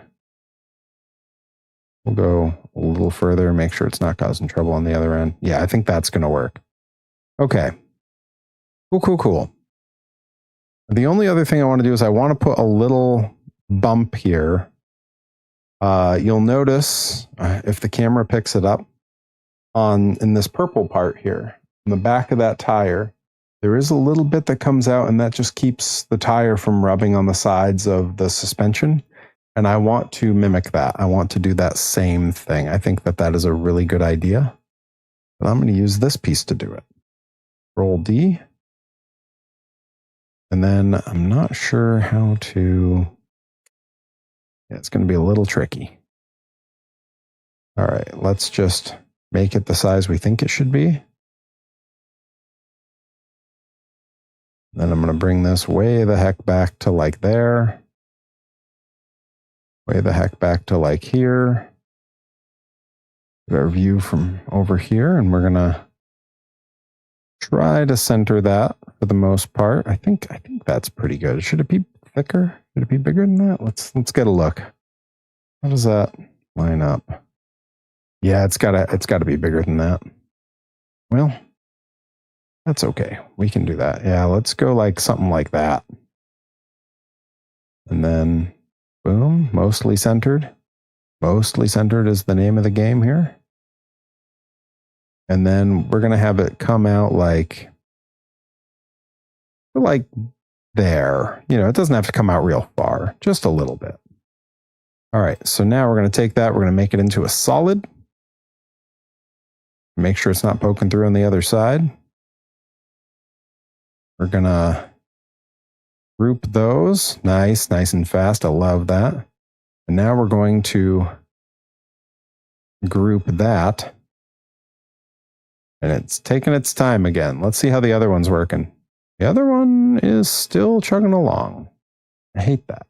We'll go a little further, make sure it's not causing trouble on the other end. Yeah, I think that's going to work. Okay. Cool. The only other thing I want to do is I want to put a little bump here. You'll notice, if the camera picks it up, in this purple part here, in the back of that tire, there is a little bit that comes out and that just keeps the tire from rubbing on the sides of the suspension. And I want to mimic that. I want to do that same thing. I think that is a really good idea. But I'm going to use this piece to do it. Roll D. And then I'm not sure how to... Yeah, it's going to be a little tricky. All right, let's just make it the size we think it should be. Then I'm going to bring this way the heck back to like there. Way the heck back to like here. Get our view from over here, and we're going to try to center that for the most part. I think that's pretty good. Should it be thicker? Should it be bigger than that? Let's get a look. How does that line up? Yeah, it's gotta be bigger than that. Well, that's okay. We can do that. Yeah, let's go like something like that. And then, boom, mostly centered. Mostly centered is the name of the game here. And then we're going to have it come out like there. You know, it doesn't have to come out real far, just a little bit. All right, so now we're going to take that, we're going to make it into a solid. Make sure it's not poking through on the other side. We're going to group those. Nice, nice and fast. I love that. And now we're going to group that. And it's taking its time again. Let's see how the other one's working. The other one is still chugging along. I hate that.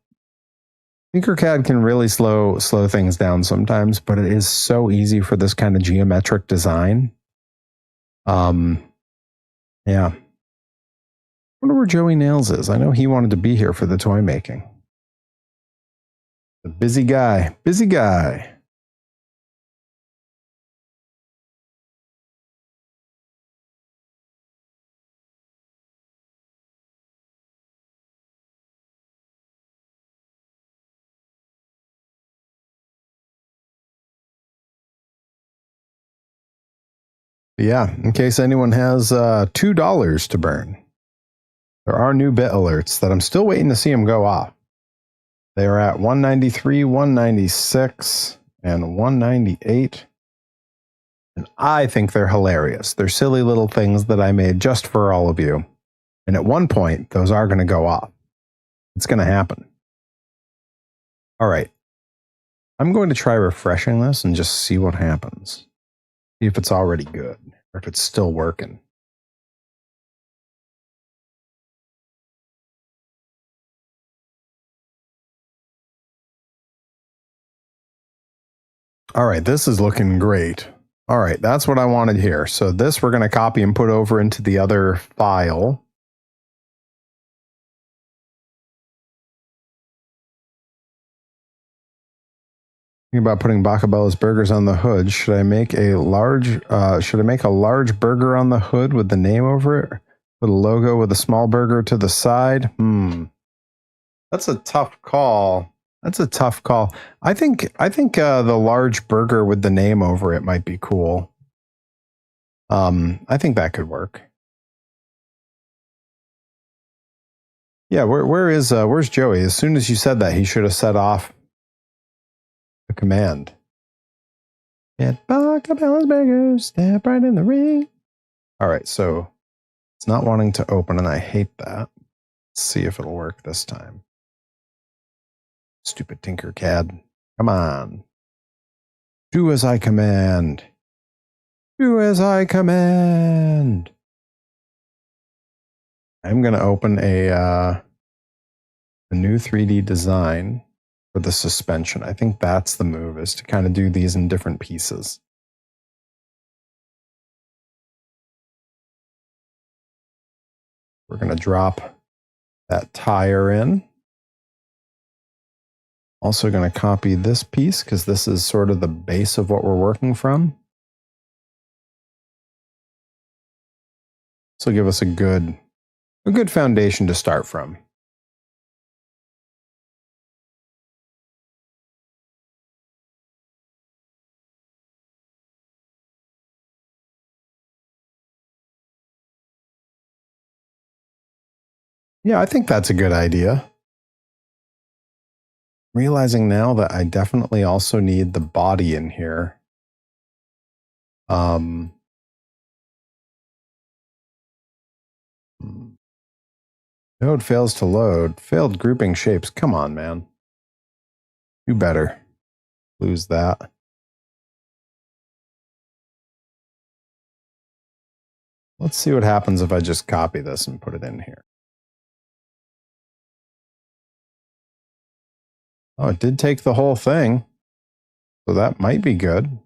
Tinkercad can really slow things down sometimes, but it is so easy for this kind of geometric design. Yeah. I wonder where Joey Nails is. I know he wanted to be here for the toy making. The busy guy. Busy guy. Yeah, in case anyone has $2 to burn, there are new bit alerts that I'm still waiting to see them go off. They are at 193, 196, and 198. And I think they're hilarious. They're silly little things that I made just for all of you. And at one point, those are going to go off. It's going to happen. All right. I'm going to try refreshing this and just see what happens. See if it's already good or if it's still working. All right, this is looking great. All right, that's what I wanted here. So this we're going to copy and put over into the other file. Thinking about putting Bacabella's burgers on the hood. Should I make a large burger on the hood with the name over it? Put a logo with a small burger to the side? That's a tough call. That's a tough call. I think the large burger with the name over it might be cool. I think that could work. Yeah, where's Joey? As soon as you said that, he should have set off the command. Get Bacabella's burgers, step right in the ring. All right, so it's not wanting to open, and I hate that. Let's see if it'll work this time. Stupid Tinkercad. Come on. Do as I command. Do as I command. I'm going to open a new 3D design for the suspension. I think that's the move, is to kind of do these in different pieces. We're going to drop that tire in. Also going to copy this piece because this is sort of the base of what we're working from. This will give us a good foundation to start from. Yeah, I think that's a good idea. Realizing now that I definitely also need the body in here. Node fails to load. Failed grouping shapes. Come on, man. Do better. Lose that. Let's see what happens if I just copy this and put it in here. Oh, it did take the whole thing. So that might be good.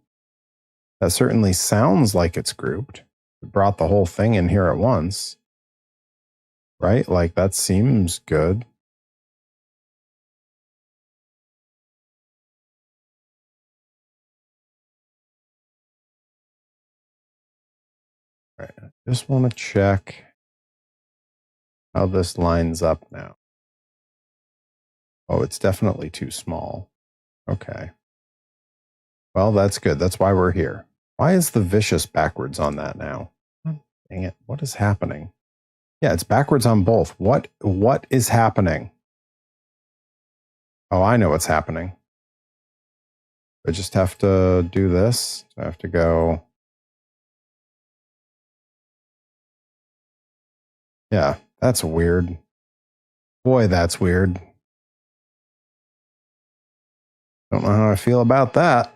That certainly sounds like it's grouped. It brought the whole thing in here at once. Right? Like, that seems good. All right. I just want to check how this lines up now. Oh, it's definitely too small. Okay. Well, that's good. That's why we're here. Why is the vicious backwards on that now? Dang it. What is happening? Yeah, it's backwards on both. What is happening? Oh, I know what's happening. I just have to do this. I have to go. Yeah, that's weird. Boy, that's weird. Don't know how I feel about that.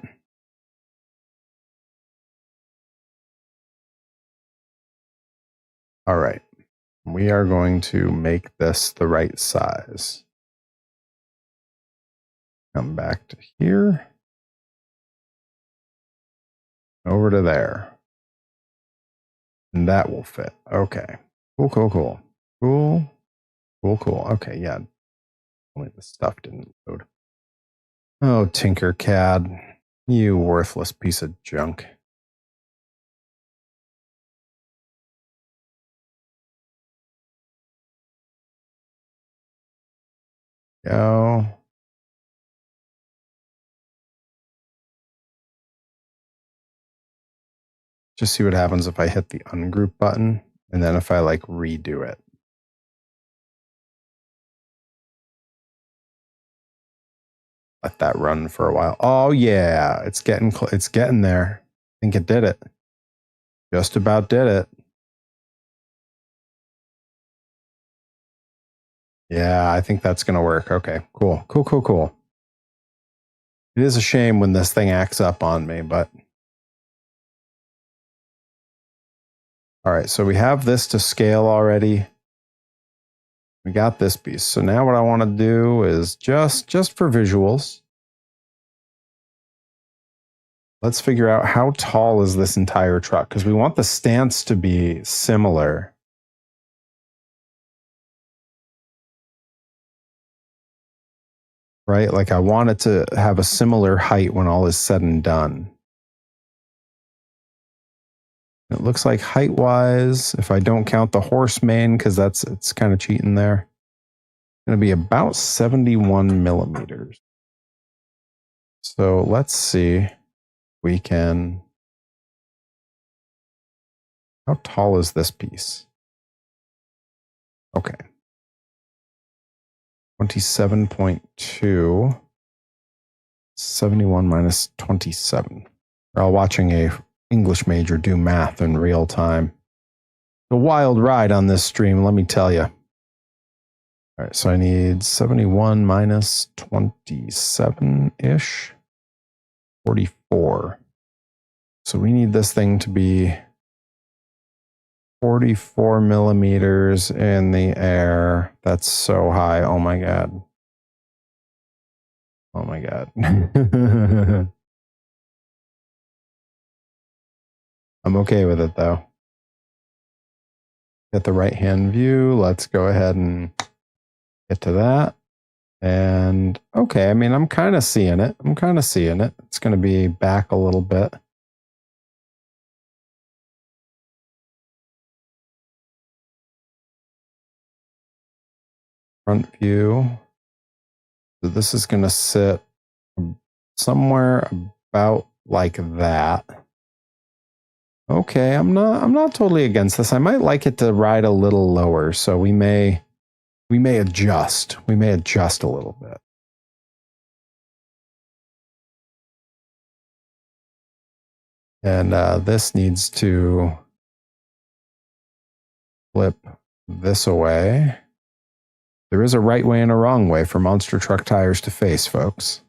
All right. We are going to make this the right size. Come back to here. Over to there. And that will fit. Okay. Cool, cool, cool. Cool. Cool, cool. Okay, yeah. Only the stuff didn't load. Oh, Tinkercad. You worthless piece of junk. Go. Just see what happens if I hit the ungroup button and then if I like redo it. Let that run for a while. Oh yeah, it's getting there. I think it did it. Just about did it. Yeah, I think that's going to work. Okay, cool. Cool, cool, cool. It is a shame when this thing acts up on me, but all right, so we have this to scale already. We got this piece. So now what I want to do is just for visuals, let's figure out how tall is this entire truck because we want the stance to be similar. Right? Like I want it to have a similar height when all is said and done. It looks like height-wise, if I don't count the horse mane, because it's kind of cheating there, it's going to be about 71 millimeters. So let's see. We can. How tall is this piece? Okay. 27.2. 71 minus 27. We're all watching a English major do math in real time. A wild ride on this stream, let me tell you. All right, so I need 71 minus 27-ish. 44. So we need this thing to be 44 millimeters in the air. That's so high. Oh my God. Oh my God. I'm okay with it though. Get the right hand view. Let's go ahead and get to that. And okay, I mean, I'm kind of seeing it. It's going to be back a little bit. Front view. So this is going to sit somewhere about like that. Okay, I'm not totally against this. I might like it to ride a little lower, so we may adjust. We may adjust a little bit. And this needs to flip this away. There is a right way and a wrong way for monster truck tires to face, folks.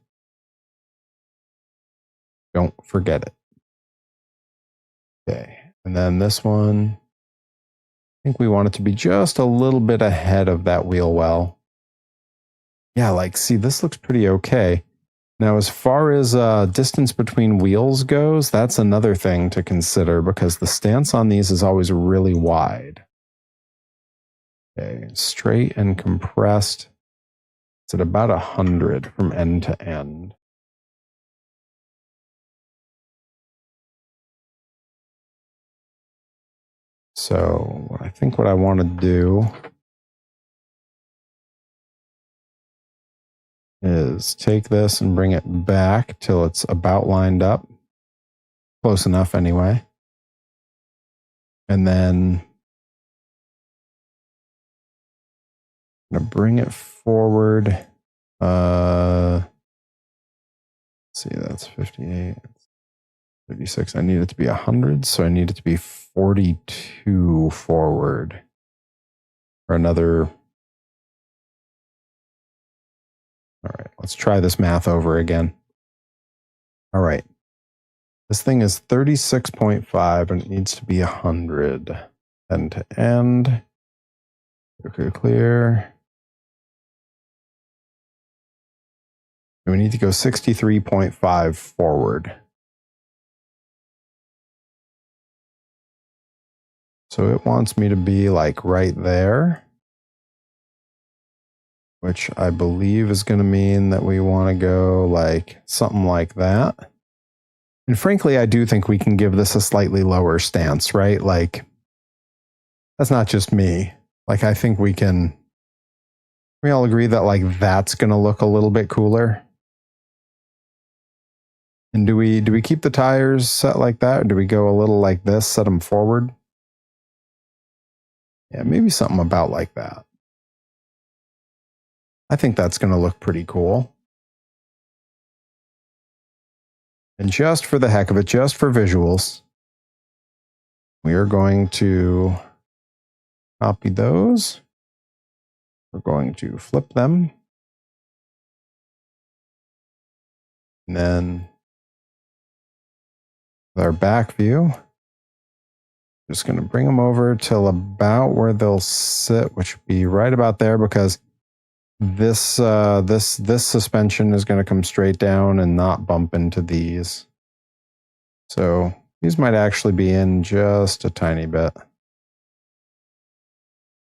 Don't forget it. Okay, and then this one, I think we want it to be just a little bit ahead of that wheel well. Yeah, like, see, this looks pretty okay. Now, as far as distance between wheels goes, that's another thing to consider because the stance on these is always really wide. Okay, straight and compressed. It's at about 100 from end to end. So I think what I want to do is take this and bring it back till it's about lined up. Close enough anyway. And then I'm going to bring it forward. Let's see, that's 58. 56. I need it to be 100, so I need it to be 42 forward. Or another. All right, let's try this math over again. All right. This thing is 36.5 and it needs to be 100. End to end. Clear. And we need to go 63.5 forward. So it wants me to be like right there, which I believe is going to mean that we want to go like something like that. And frankly, I do think we can give this a slightly lower stance, right? Like, that's not just me. Like, I think we all agree that like that's going to look a little bit cooler. And do we keep the tires set like that? Or do we go a little like this, set them forward? Yeah, maybe something about like that. I think that's going to look pretty cool. And just for the heck of it, just for visuals, we are going to copy those. We're going to flip them. And then with our back view, just going to bring them over till about where they'll sit, which would be right about there, because this suspension is going to come straight down and not bump into these. So these might actually be in just a tiny bit.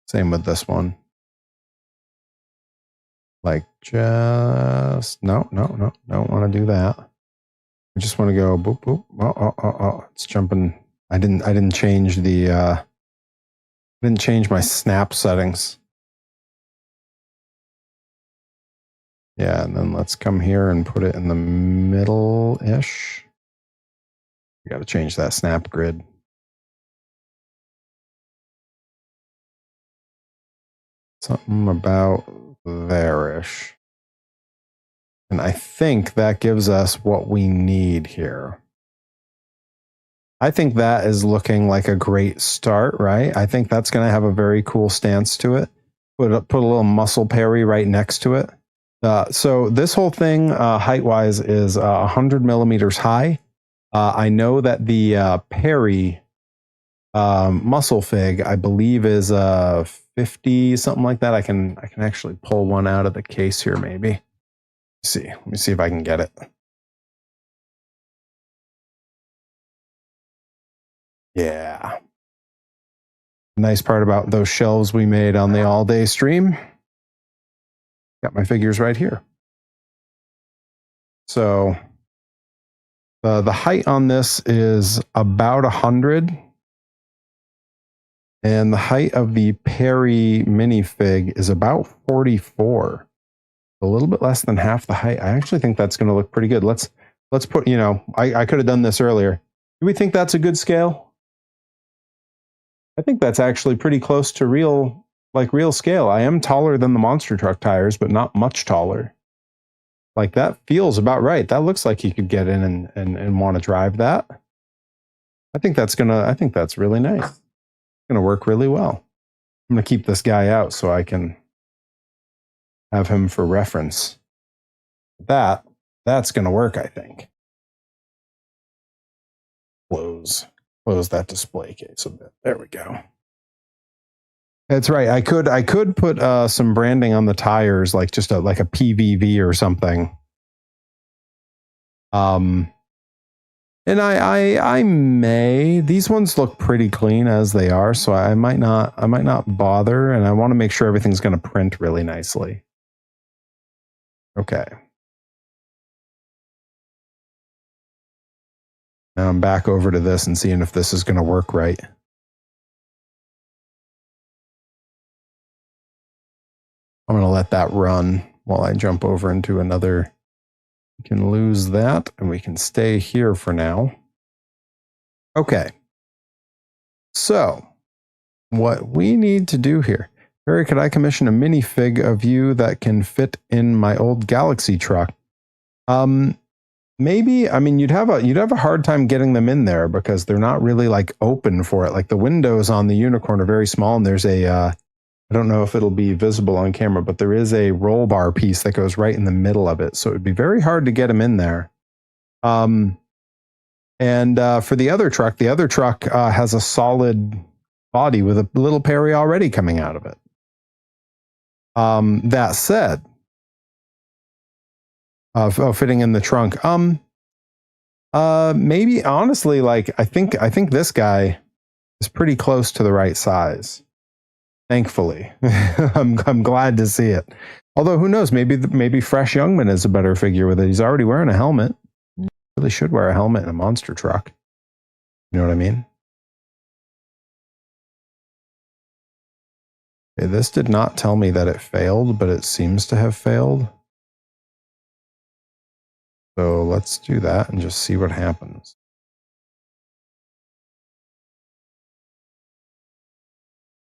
Same with this one. Like just, no, don't want to do that. I just want to go boop, boop. Oh, it's jumping. I didn't change the, didn't change my snap settings. Yeah, and then let's come here and put it in the middle-ish. We got to change that snap grid. Something about there-ish. And I think that gives us what we need here. I think that is looking like a great start, right? I think that's going to have a very cool stance to it. Put a little muscle parry right next to it. So this whole thing, height-wise, is 100 millimeters high. I know that the parry muscle fig, I believe, is 50, something like that. I can actually pull one out of the case here, maybe. Let me see if I can get it. Yeah. Nice part about those shelves we made on the all-day stream. Got my figures right here. So the height on this is about 100. And the height of the Perry minifig is about 44. A little bit less than half the height. I actually think that's going to look pretty good. Let's put, I could have done this earlier. Do we think that's a good scale? I think that's actually pretty close to real scale. I am taller than the monster truck tires, but not much taller. Like, that feels about right. That looks like you could get in and want to drive that. I think that's really nice. It's gonna work really well. I'm gonna keep this guy out so I can have him for reference. That's gonna work, I think. Close that display case a bit. There we go. That's right. I could put some branding on the tires, like just like a PVV or something. And I may. These ones look pretty clean as they are, so I might not bother. And I want to make sure everything's going to print really nicely. Okay. Now I'm back over to this and seeing if this is going to work right. I'm going to let that run. while I jump over into another. We can lose that, and we can stay here for now. Okay. So, what we need to do here. Barry, could I commission a minifig of you that can fit in my old Galaxy truck? Maybe. I mean, you'd have a hard time getting them in there because they're not really like open for it. Like the windows on the Unicorn are very small, and there's a I don't know if it'll be visible on camera, but there is a roll bar piece that goes right in the middle of it, so it would be very hard to get them in there. And for the other truck has a solid body with a little Perry already coming out of it. That said, fitting in the trunk. Maybe honestly, like I think this guy is pretty close to the right size. Thankfully, I'm glad to see it. Although who knows? Maybe Fresh Youngman is a better figure with it. He's already wearing a helmet. Really should wear a helmet in a monster truck. You know what I mean? Okay, this did not tell me that it failed, but it seems to have failed. So let's do that and just see what happens.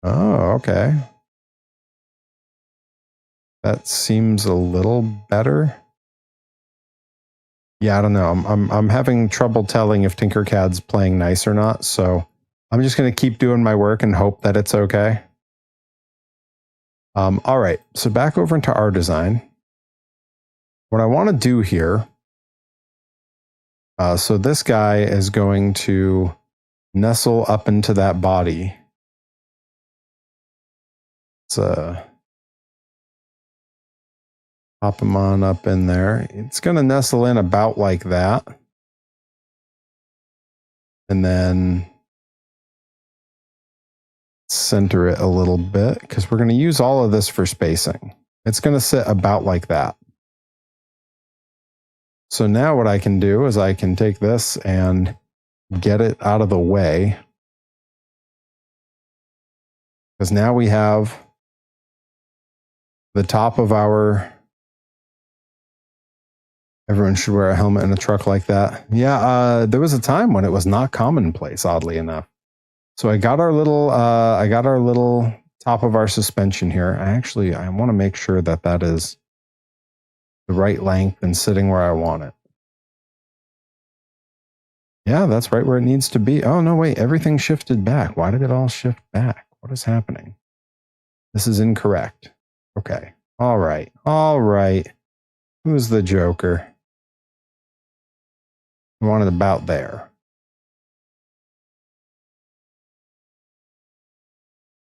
Oh, okay. That seems a little better. Yeah, I don't know. I'm having trouble telling if Tinkercad's playing nice or not, so I'm just going to keep doing my work and hope that it's okay. All right, so back over into our design. What I want to do here, so this guy is going to nestle up into that body. Let's pop him on up in there. It's going to nestle in about like that. And then center it a little bit because we're going to use all of this for spacing. It's going to sit about like that. So now what I can do is I can take this and get it out of the way. Because now we have the top of our... Everyone should wear a helmet in a truck like that. Yeah, there was a time when it was not commonplace, oddly enough. So I got our little top of our suspension here. I want to make sure that that is the right length and sitting where I want it. Yeah, that's right where it needs to be. Oh, no, wait, everything shifted back. Why did it all shift back? What is happening? This is incorrect. Okay. All right. All right. Who's the Joker? We want it about there.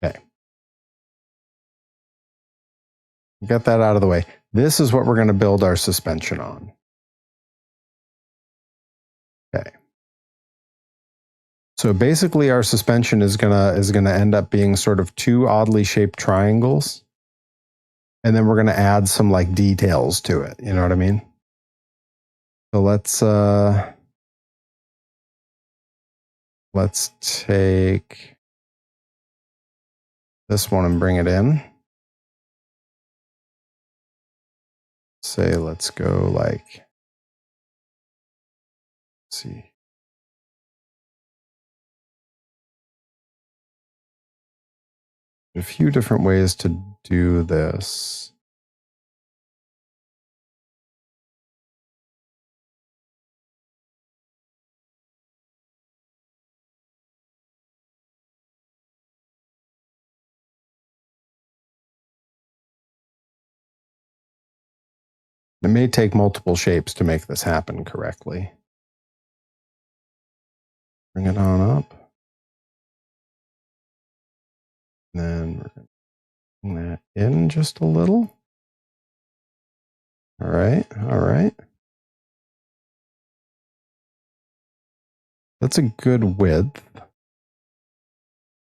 Okay. Get that out of the way. This is what we're going to build our suspension on. Okay. So basically our suspension is gonna end up being sort of two oddly shaped triangles. And then we're gonna add some like details to it. You know what I mean? So let's take this one and bring it in. Say, let's go like, let's see. A few different ways to do this. It may take multiple shapes to make this happen correctly. Bring it on up. And then we're going to bring that in just a little. All right, all right. That's a good width.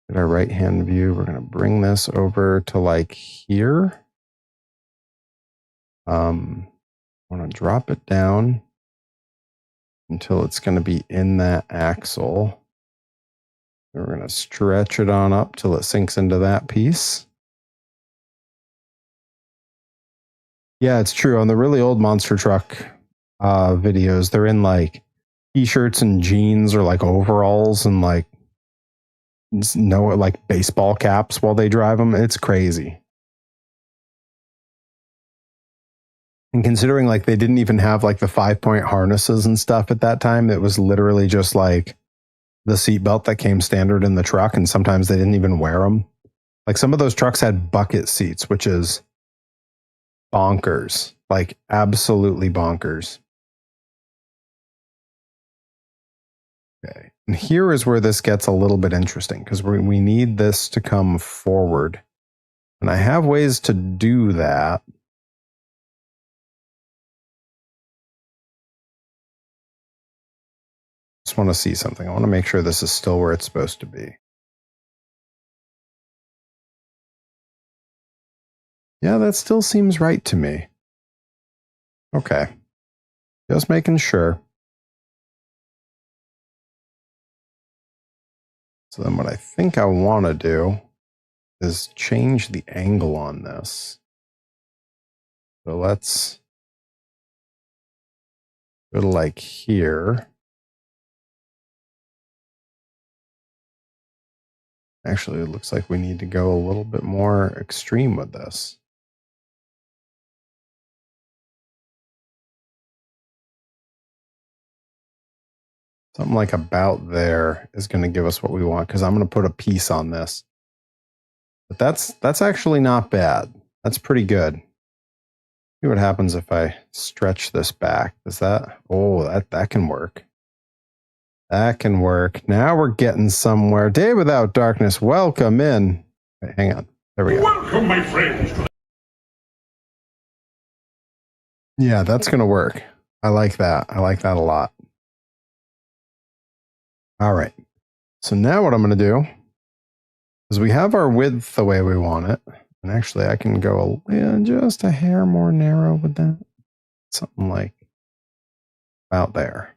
Get our right hand view. We're going to bring this over to like here. I want to drop it down until it's going to be in that axle. And we're going to stretch it on up till it sinks into that piece. Yeah, it's true. On the really old monster truck videos, they're in like t-shirts and jeans or like overalls and like no like baseball caps while they drive them. It's crazy. And considering like they didn't even have like the 5-point harnesses and stuff at that time, it was literally just like the seatbelt that came standard in the truck, and sometimes they didn't even wear them. Like some of those trucks had bucket seats, which is bonkers, like absolutely bonkers. Okay. And here is where this gets a little bit interesting because we need this to come forward. And I have ways to do that. Just want to see something. I want to make sure this is still where it's supposed to be. Yeah, that still seems right to me. Okay. Just making sure. So then what I think I want to do is change the angle on this. So let's go to like here. Actually, it looks like we need to go a little bit more extreme with this. Something like about there is going to give us what we want because I'm going to put a piece on this. But that's actually not bad. That's pretty good. See what happens if I stretch this back. Does that? Oh, that can work. That can work. Now we're getting somewhere. Day without darkness. Welcome in. Wait, hang on. There we go. Welcome, my friends. Yeah, that's going to work. I like that. I like that a lot. All right. So now what I'm going to do is we have our width the way we want it. And actually, I can go just a hair more narrow with that. Something like about there.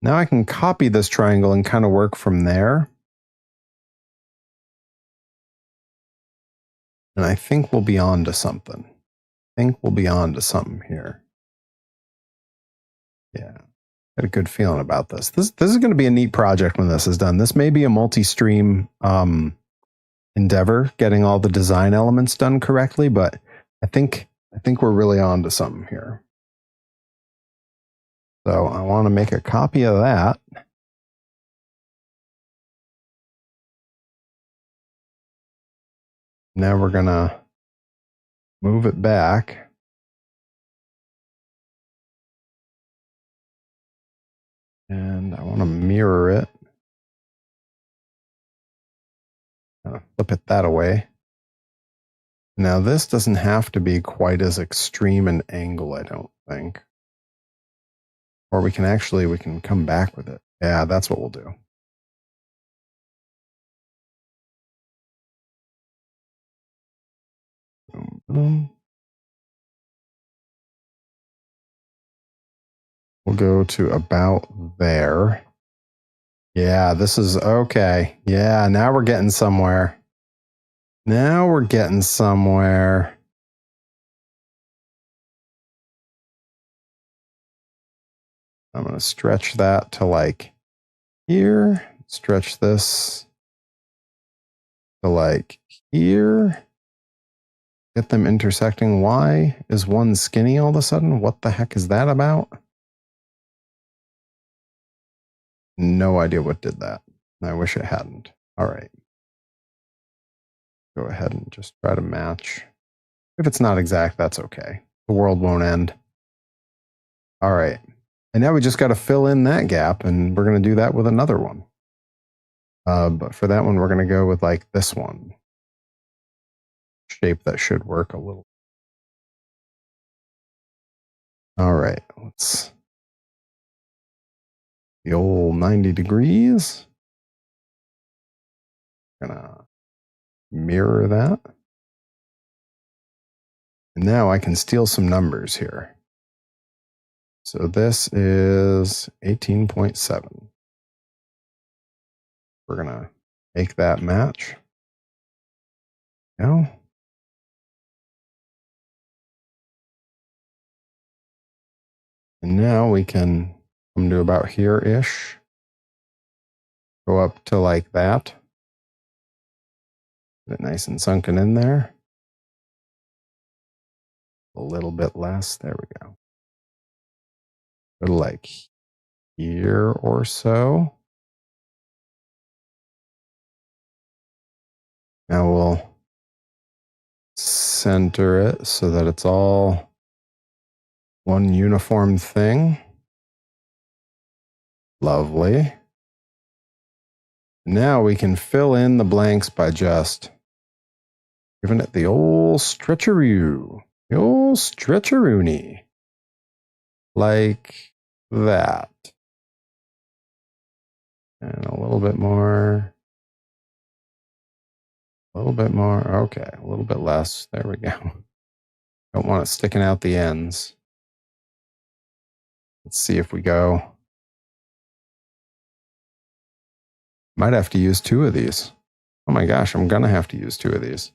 Now I can copy this triangle and kind of work from there. And I think we'll be on to something. Here. Yeah. Got a good feeling about this. This is going to be a neat project when this is done. This may be a multi-stream endeavor, getting all the design elements done correctly, but I think we're really on to something here. So I want to make a copy of that. Now we're going to move it back. And I want to mirror it. Flip it that away. Now this doesn't have to be quite as extreme an angle, I don't think. Or we can come back with it. Yeah, that's what we'll do. Boom, boom. We'll go to about there. Yeah, this is okay. Yeah, now we're getting somewhere. I'm going to stretch that to like here. Stretch this to like here. Get them intersecting. Why is one skinny all of a sudden? What the heck is that about? No idea what did that. I wish it hadn't. All right. Go ahead and just try to match. If it's not exact, that's okay. The world won't end. All right. And now we just got to fill in that gap, and we're going to do that with another one. But for that one, we're going to go with like this one. Shape that should work a little. All right. Let's the old 90 degrees. Gonna mirror that. And now I can steal some numbers here. So this is 18.7. We're gonna make that match. Now And now we can come to about here-ish. Go up to like that. Get it nice and sunken in there. A little bit less. There we go. Go to like here or so. Now we'll center it so that it's all one uniform thing. Lovely. Now we can fill in the blanks by just giving it the old stretcheroo. The old stretcheroony. Like that. And a little bit more. A little bit more. Okay, a little bit less. There we go. Don't want it sticking out the ends. Let's see if we go. Might have to use 2 of these. Oh my gosh, I'm going to have to use 2 of these.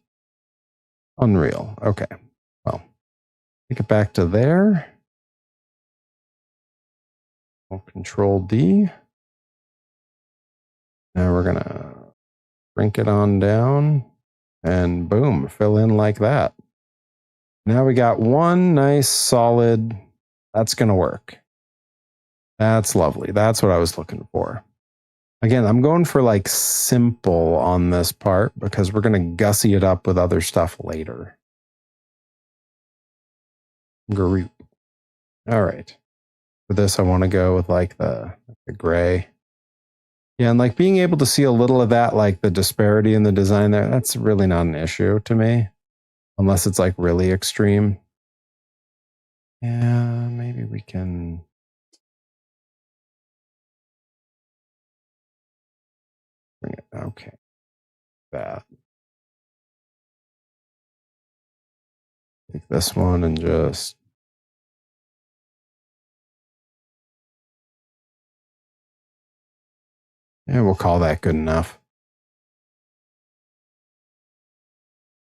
Unreal. Okay. Well, take it back to there. We'll Control D. Now we're going to shrink it on down and boom, fill in like that. Now we got one nice solid, that's going to work. That's lovely. That's what I was looking for. Again, I'm going for like simple on this part because we're going to gussy it up with other stuff later. Group. All right. For this, I want to go with like the gray. Yeah, and like being able to see a little of that, like the disparity in the design there, that's really not an issue to me. Unless it's like really extreme. Yeah, maybe we can... bring it. Okay. That. Take this one and just... yeah, we'll call that good enough.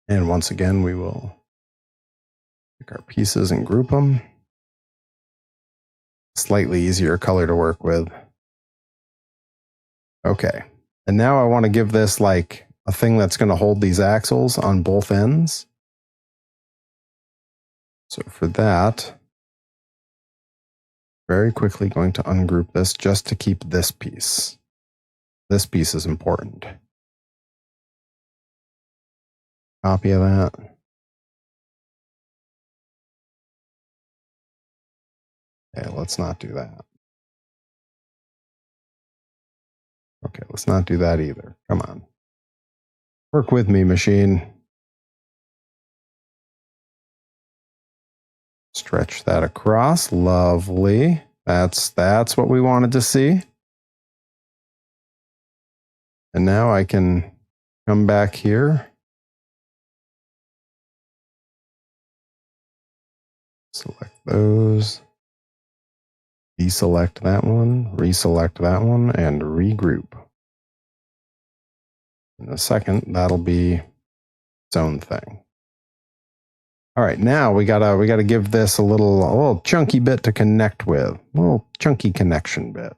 And once again, we will pick our pieces and group them. Slightly easier color to work with. Okay. And now I want to give this like a thing that's going to hold these axles on both ends. So for that, very quickly going to ungroup this just to keep this piece. This piece is important. Copy of that. Okay, let's not do that. Okay, let's not do that either. Come on. Work with me, machine. Stretch that across. Lovely. That's what we wanted to see. And now I can come back here. Select those. Deselect that one, reselect that one, and regroup. In a second, that'll be its own thing. All right, now we gotta give this a little chunky bit to connect with, a little chunky connection bit.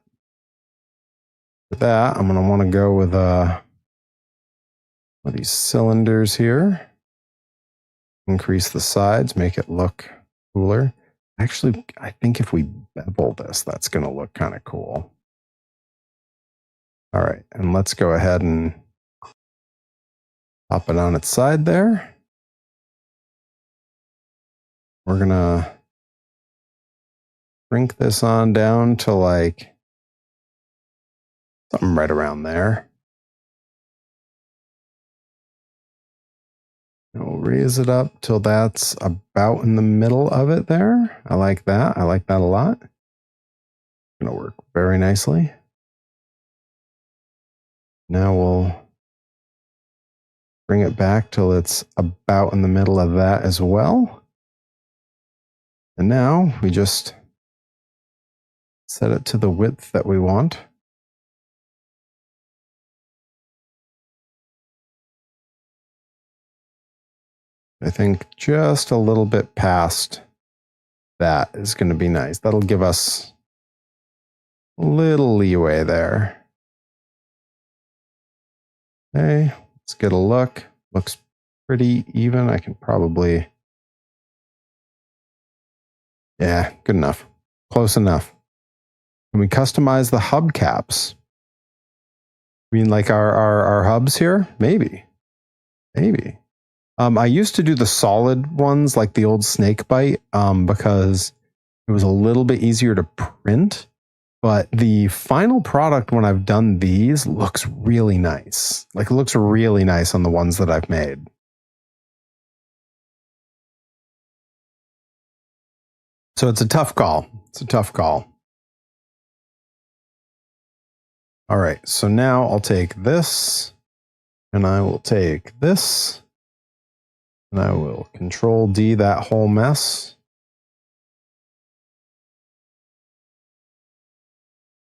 For that, I'm gonna want to go with one of these cylinders here. Increase the sides, make it look cooler. Actually, I think if we bevel this, that's going to look kind of cool. All right, and let's go ahead and pop it on its side there. We're going to shrink this on down to like something right around there. And we'll raise it up till that's about in the middle of it there. I like that. I like that a lot. Going to work very nicely. Now we'll bring it back till it's about in the middle of that as well. And now we just set it to the width that we want. I think just a little bit past That is going to be nice. That'll give us a little leeway there. Okay, let's get a look. Looks pretty even. I can probably... Yeah, good enough. Close enough. Can we customize the hubcaps? I mean, like our hubs here? Maybe. Maybe. I used to do the solid ones, like the old snake bite, because it was a little bit easier to print. But the final product, when I've done these, looks really nice. Like, it looks really nice on the ones that I've made. So it's a tough call. It's a tough call. All right, so now I'll take this, and I will take this, and I will Control D that whole mess.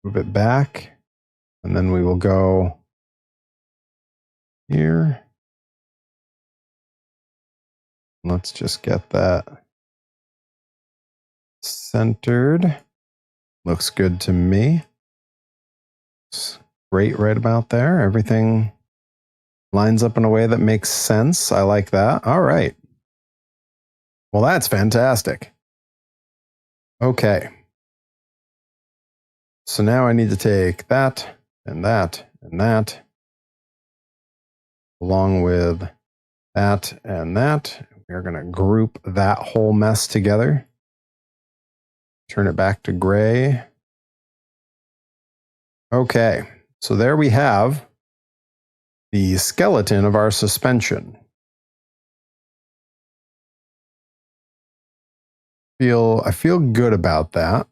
Move it back, and then we will go here. Let's just get that centered. Looks good to me. It's great right about there. Everything lines up in a way that makes sense. I like that. All right. Well, that's fantastic. Okay. So now I need to take that and that and that, along with that and that. We're going to group that whole mess together. Turn it back to gray. Okay, so there we have the skeleton of our suspension. I feel good about that.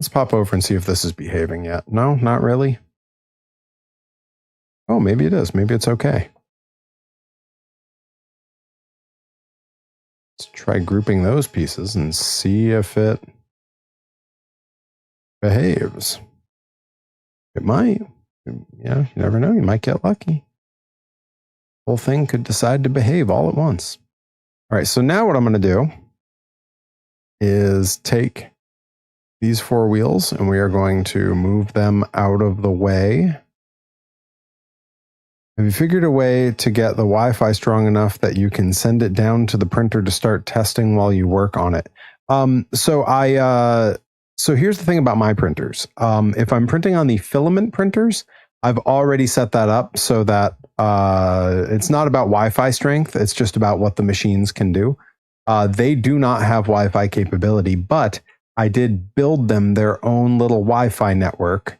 Let's pop over and see if this is behaving yet. No, not really. Oh, maybe it is. Maybe it's okay. Let's try grouping those pieces and see if it behaves. It might. Yeah, you never know. You might get lucky. Whole thing could decide to behave all at once. All right, so now what I'm going to do is take these four wheels and we are going to move them out of the way. Have you figured a way to get the Wi-Fi strong enough that you can send it down to the printer to start testing while you work on it? So here's the thing about my printers. If I'm printing on the filament printers, I've already set that up so that it's not about Wi-Fi strength. It's just about what the machines can do. They do not have Wi-Fi capability, but I did build them their own little Wi-Fi network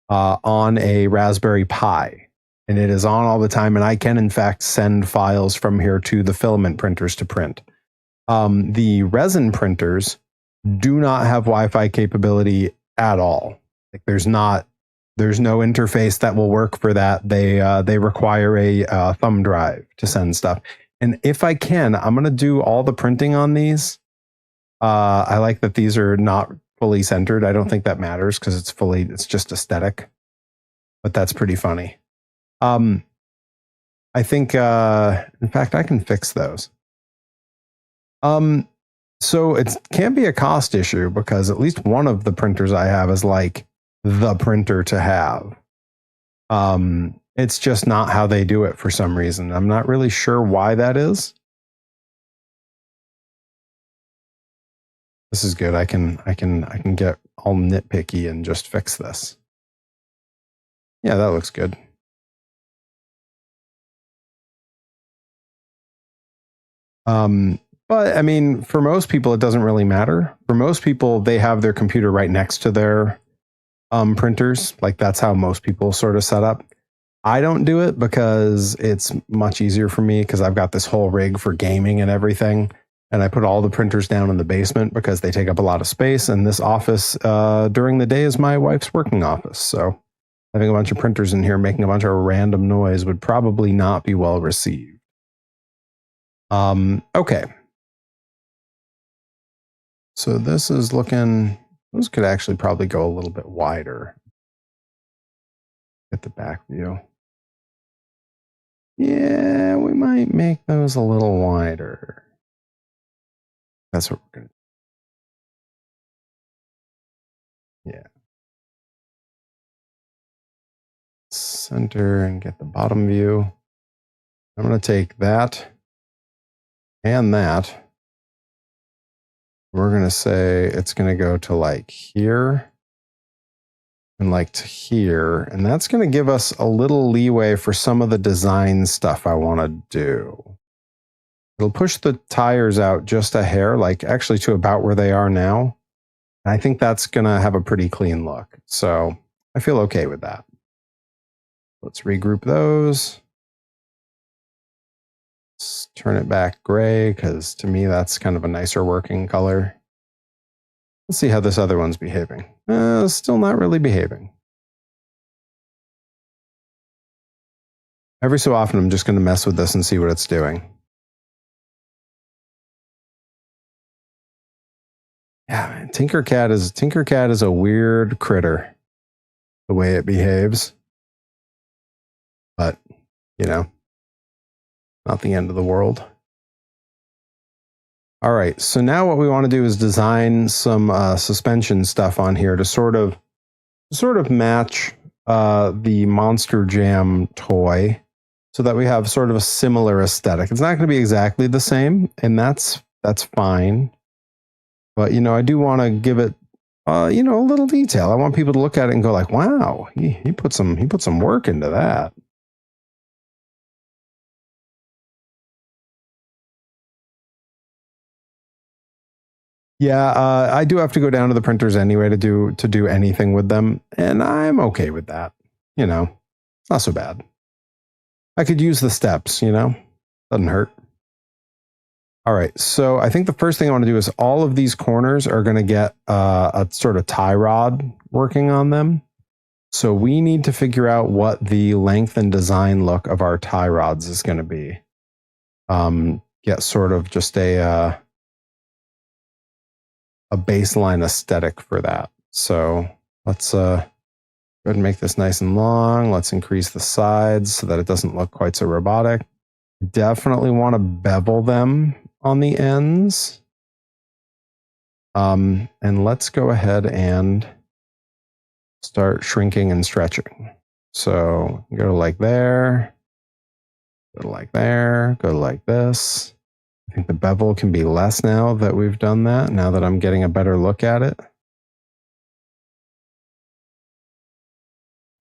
on a Raspberry Pi. And it is on all the time. And I can, in fact, send files from here to the filament printers to print. The resin printers do not have Wi-Fi capability at all. Like there's no interface that will work for that. They require a thumb drive to send stuff. And if I can, I'm going to do all the printing on these. I like that these are not fully centered. I don't think that matters because it's just aesthetic. But that's pretty funny. I think, in fact, I can fix those. So it can't be a cost issue because at least one of the printers I have is like the printer to have. It's just not how they do it for some reason. I'm not really sure why that is. This is good. I can get all nitpicky and just fix this. Yeah, that looks good. But I mean, for most people, it doesn't really matter. For most people, they have their computer right next to their printers. Like that's how most people sort of set up. I don't do it because it's much easier for me because I've got this whole rig for gaming and everything. And I put all the printers down in the basement because they take up a lot of space. And this office during the day is my wife's working office. So having a bunch of printers in here making a bunch of random noise would probably not be well received. Okay. So this is looking, those could actually probably go a little bit wider. Get the back view. Yeah, we might make those a little wider. That's what we're going to do. Yeah. Center and get the bottom view. I'm going to take that and that. We're going to say it's going to go to like here and like to here. And that's going to give us a little leeway for some of the design stuff I want to do. It'll push the tires out just a hair, like actually to about where they are now. And I think that's going to have a pretty clean look. So I feel okay with that. Let's regroup those. Let's turn it back gray because to me that's kind of a nicer working color. Let's see how this other one's behaving. Still not really behaving. Every so often I'm just going to mess with this and see what it's doing. Yeah, man, Tinkercad is a weird critter, the way it behaves. But, you know, not the end of the world. All right, so now what we want to do is design some suspension stuff on here to sort of match the Monster Jam toy so that we have sort of a similar aesthetic. It's not going to be exactly the same, and that's fine. But, you know, I do want to give it, you know, a little detail. I want people to look at it and go like, wow, he put some work into that. Yeah, I do have to go down to the printers anyway to do anything with them, and I'm okay with that. You know, it's not so bad. I could use the steps, you know, doesn't hurt. All right, so I think the first thing I want to do is all of these corners are going to get a sort of tie rod working on them. So we need to figure out what the length and design look of our tie rods is going to be. Get sort of just a baseline aesthetic for that. So let's go ahead and make this nice and long. Let's increase the sides so that it doesn't look quite so robotic. Definitely want to bevel them on the ends. And let's go ahead and start shrinking and stretching. So go to like there, go to like there, go to like this. I think the bevel can be less now that we've done that, now that I'm getting a better look at it.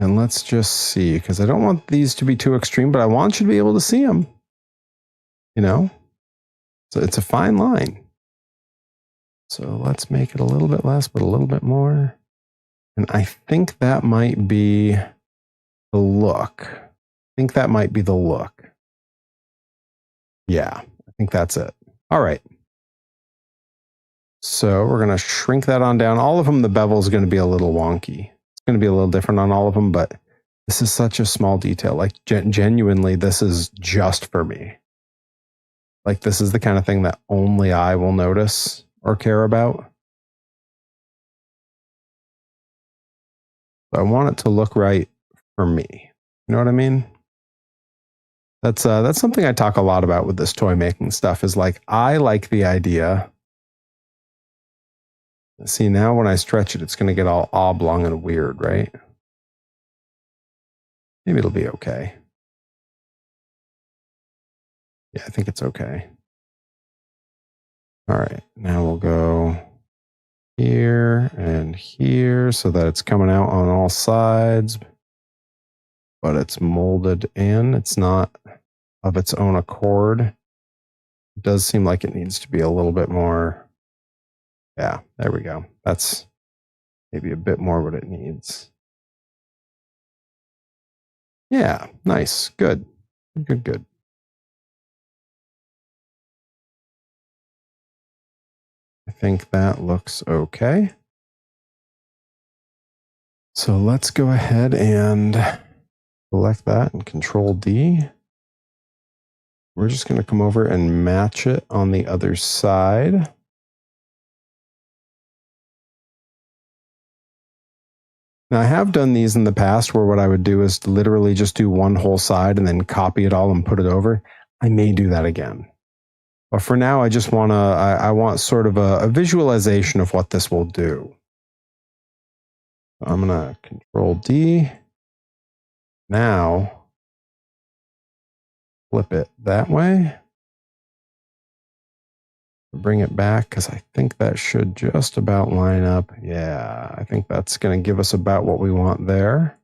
And let's just see, because I don't want these to be too extreme, but I want you to be able to see them. You know? So it's a fine line. So let's make it a little bit less, but a little bit more. And I think that might be the look. Yeah, I think that's it. All right. So we're going to shrink that on down. All of them, the bevel is going to be a little wonky. It's going to be a little different on all of them, but this is such a small detail. Like genuinely, this is just for me. Like this is the kind of thing that only I will notice or care about. So I want it to look right for me. You know what I mean? That's something I talk a lot about with this toy making stuff is like, I like the idea. See, now when I stretch it, it's going to get all oblong and weird, right? Maybe it'll be okay. Yeah, I think it's okay. All right, now we'll go here and here so that it's coming out on all sides, but it's molded in. It's not of its own accord. It does seem like it needs to be a little bit more. Yeah, there we go. That's maybe a bit more what it needs. Yeah, nice. Good. Good. I think that looks okay. So let's go ahead and select that and Control D. We're just going to come over and match it on the other side. Now, I have done these in the past where what I would do is literally just do one whole side and then copy it all and put it over. I may do that again. But for now, I just want to, I want sort of a visualization of what this will do. I'm going to Control D. Now, flip it that way. Bring it back because I think that should just about line up. Yeah, I think that's going to give us about what we want there.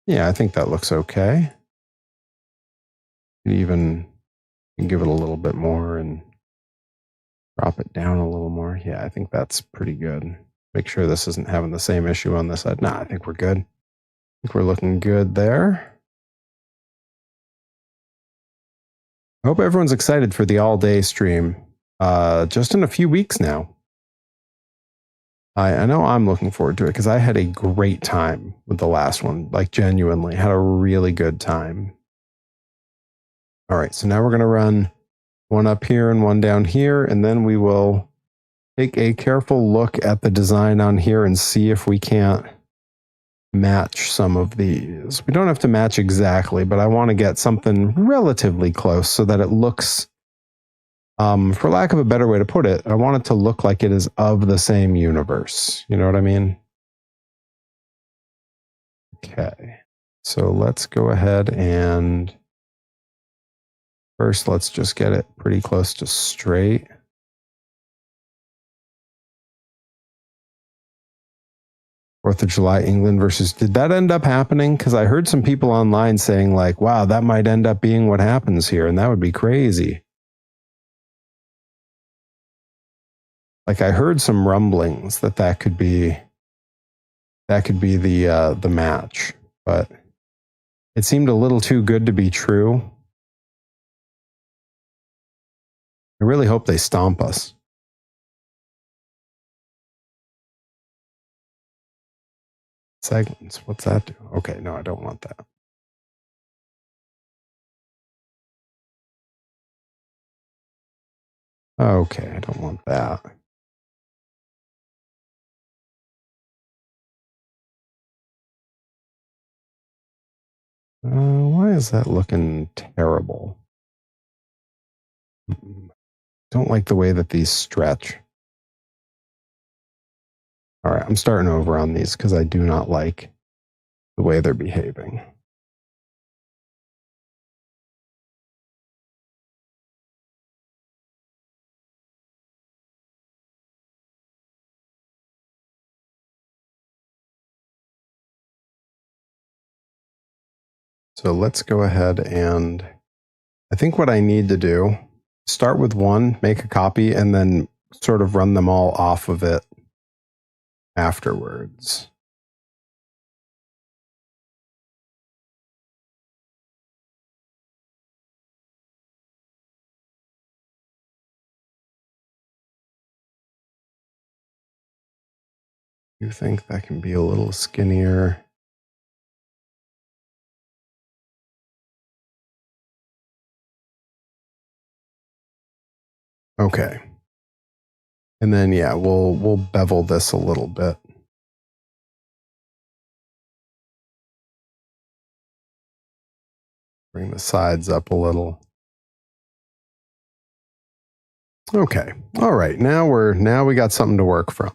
Yeah, I think that looks okay. Even give it a little bit more and drop it down a little more. Yeah, I think that's pretty good. Make sure this isn't having the same issue on this side. Nah, I think we're good. I think we're looking good there. I hope everyone's excited for the all-day stream. Just in a few weeks now. I know I'm looking forward to it because I had a great time with the last one. Like, genuinely, had a really good time. All right, so now we're going to run one up here and one down here, and then we will take a careful look at the design on here and see if we can't match some of these. We don't have to match exactly, but I want to get something relatively close so that it looks, for lack of a better way to put it, I want it to look like it is of the same universe. You know what I mean? Okay. So let's go ahead and first let's just get it pretty close to straight. Fourth of July, England versus... Did that end up happening? Because I heard some people online saying like, wow, that might end up being what happens here, and that would be crazy. Like, I heard some rumblings that could be the match, but it seemed a little too good to be true. I really hope they stomp us. Segments, what's that do? Okay, no, I don't want that. Okay, I don't want that. Why is that looking terrible? Don't like the way that these stretch. All right, I'm starting over on these because I do not like the way they're behaving. So let's go ahead and I think what I need to do, start with one, make a copy, and then sort of run them all off of it afterwards. You think that can be a little skinnier? Okay. And then yeah, we'll bevel this a little bit. Bring the sides up a little. Okay. All right. Now we got something to work from.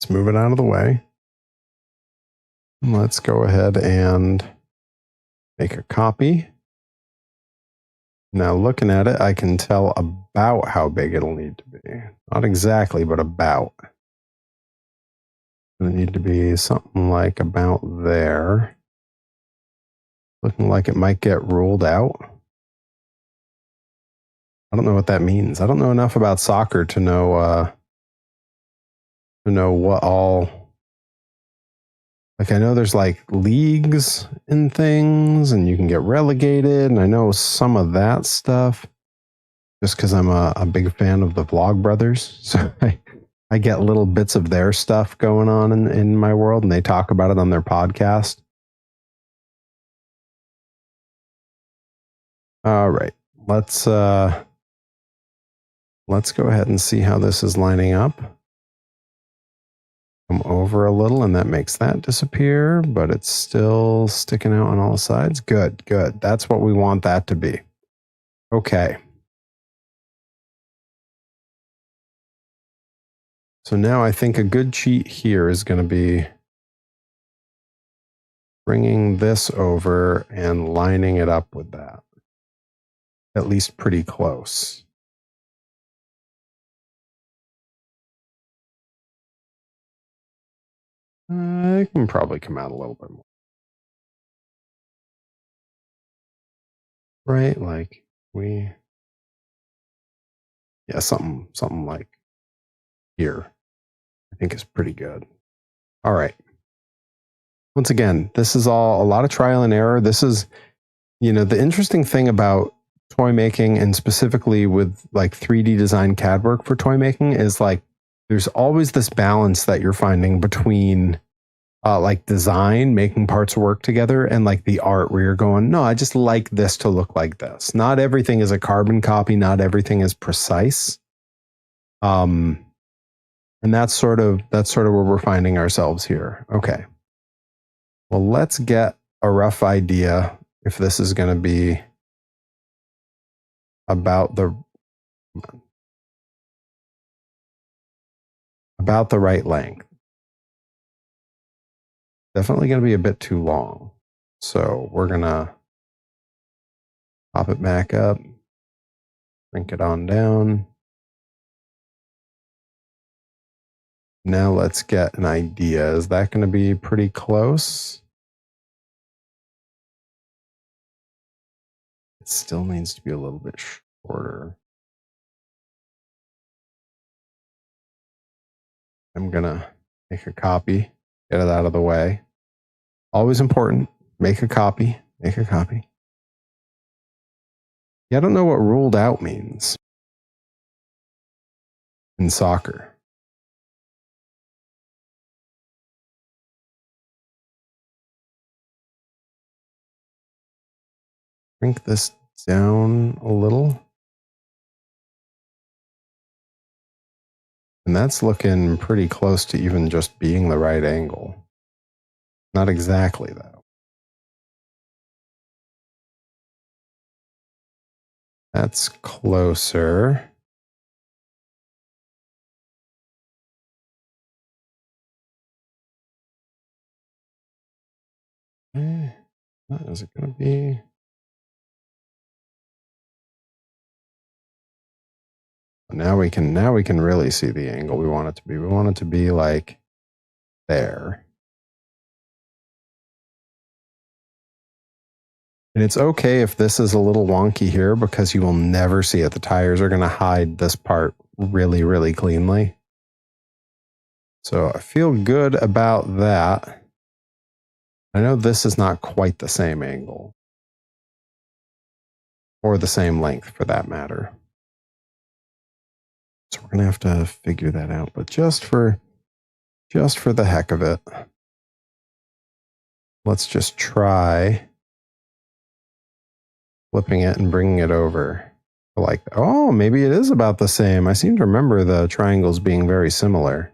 Let's move it out of the way. Let's go ahead and make a copy. Now looking at it, I can tell about how big it'll need to be. Not exactly, but about. It'll need to be something like about there. Looking like it might get ruled out. I don't know what that means. I don't know enough about soccer to know what all... Like, I know there's like leagues and things, and you can get relegated, and I know some of that stuff just because I'm a big fan of the Vlog Brothers. So I get little bits of their stuff going on in my world, and they talk about it on their podcast. All right, let's go ahead and see how this is lining up. Come over a little, and that makes that disappear, but it's still sticking out on all sides. Good, good. That's what we want that to be. Okay. So now I think a good cheat here is going to be bringing this over and lining it up with that. At least pretty close. It can probably come out a little bit more. Right? Like yeah, something like here, I think is pretty good. All right. Once again, this is all a lot of trial and error. This is, the interesting thing about toy making, and specifically with like 3D design CAD work for toy making, is like there's always this balance that you're finding between like design, making parts work together, and like the art where you're going, no, I just like this to look like this. Not everything is a carbon copy. Not everything is precise. And that's sort of where we're finding ourselves here. Okay. Well, let's get a rough idea if this is going to be about the right length. Definitely going to be a bit too long. So we're going to pop it back up, shrink it on down. Now let's get an idea. Is that going to be pretty close? It still needs to be a little bit shorter. I'm going to make a copy, get it out of the way. Always important. Make a copy. Make a copy. Yeah, I don't know what ruled out means in soccer. Shrink this down a little. And that's looking pretty close to even just being the right angle. Not exactly, though. That's closer. Is it going to be? Now we can really see the angle we want it to be. We want it to be like there. And it's okay if this is a little wonky here, because you will never see it. The tires are going to hide this part really, really cleanly. So I feel good about that. I know this is not quite the same angle, or the same length for that matter. So we're going to have to figure that out, but just for the heck of it, let's just try flipping it and bringing it over. Like, oh, maybe it is about the same. I seem to remember the triangles being very similar.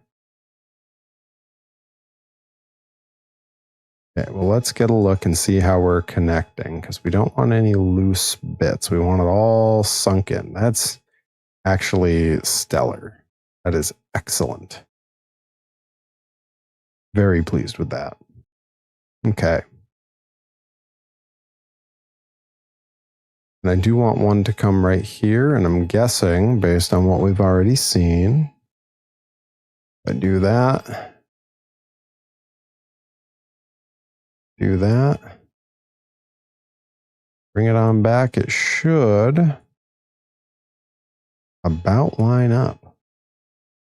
Okay, well, let's get a look and see how we're connecting, because we don't want any loose bits. We want it all sunk in. That's actually stellar. That is excellent. Very pleased with that. Okay. And I do want one to come right here, and I'm guessing, based on what we've already seen, if I do that, bring it on back, it should about line up.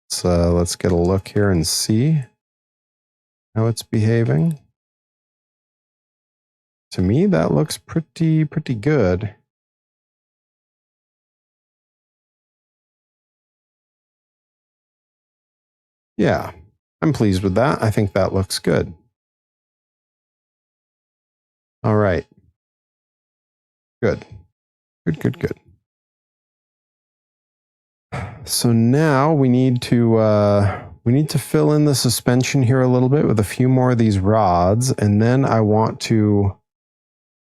So let's get a look here and see how it's behaving. To me, that looks pretty good. Yeah, I'm pleased with that. I think that looks good. All right. Good. So now we need to We need to fill in the suspension here a little bit with a few more of these rods, and then I want to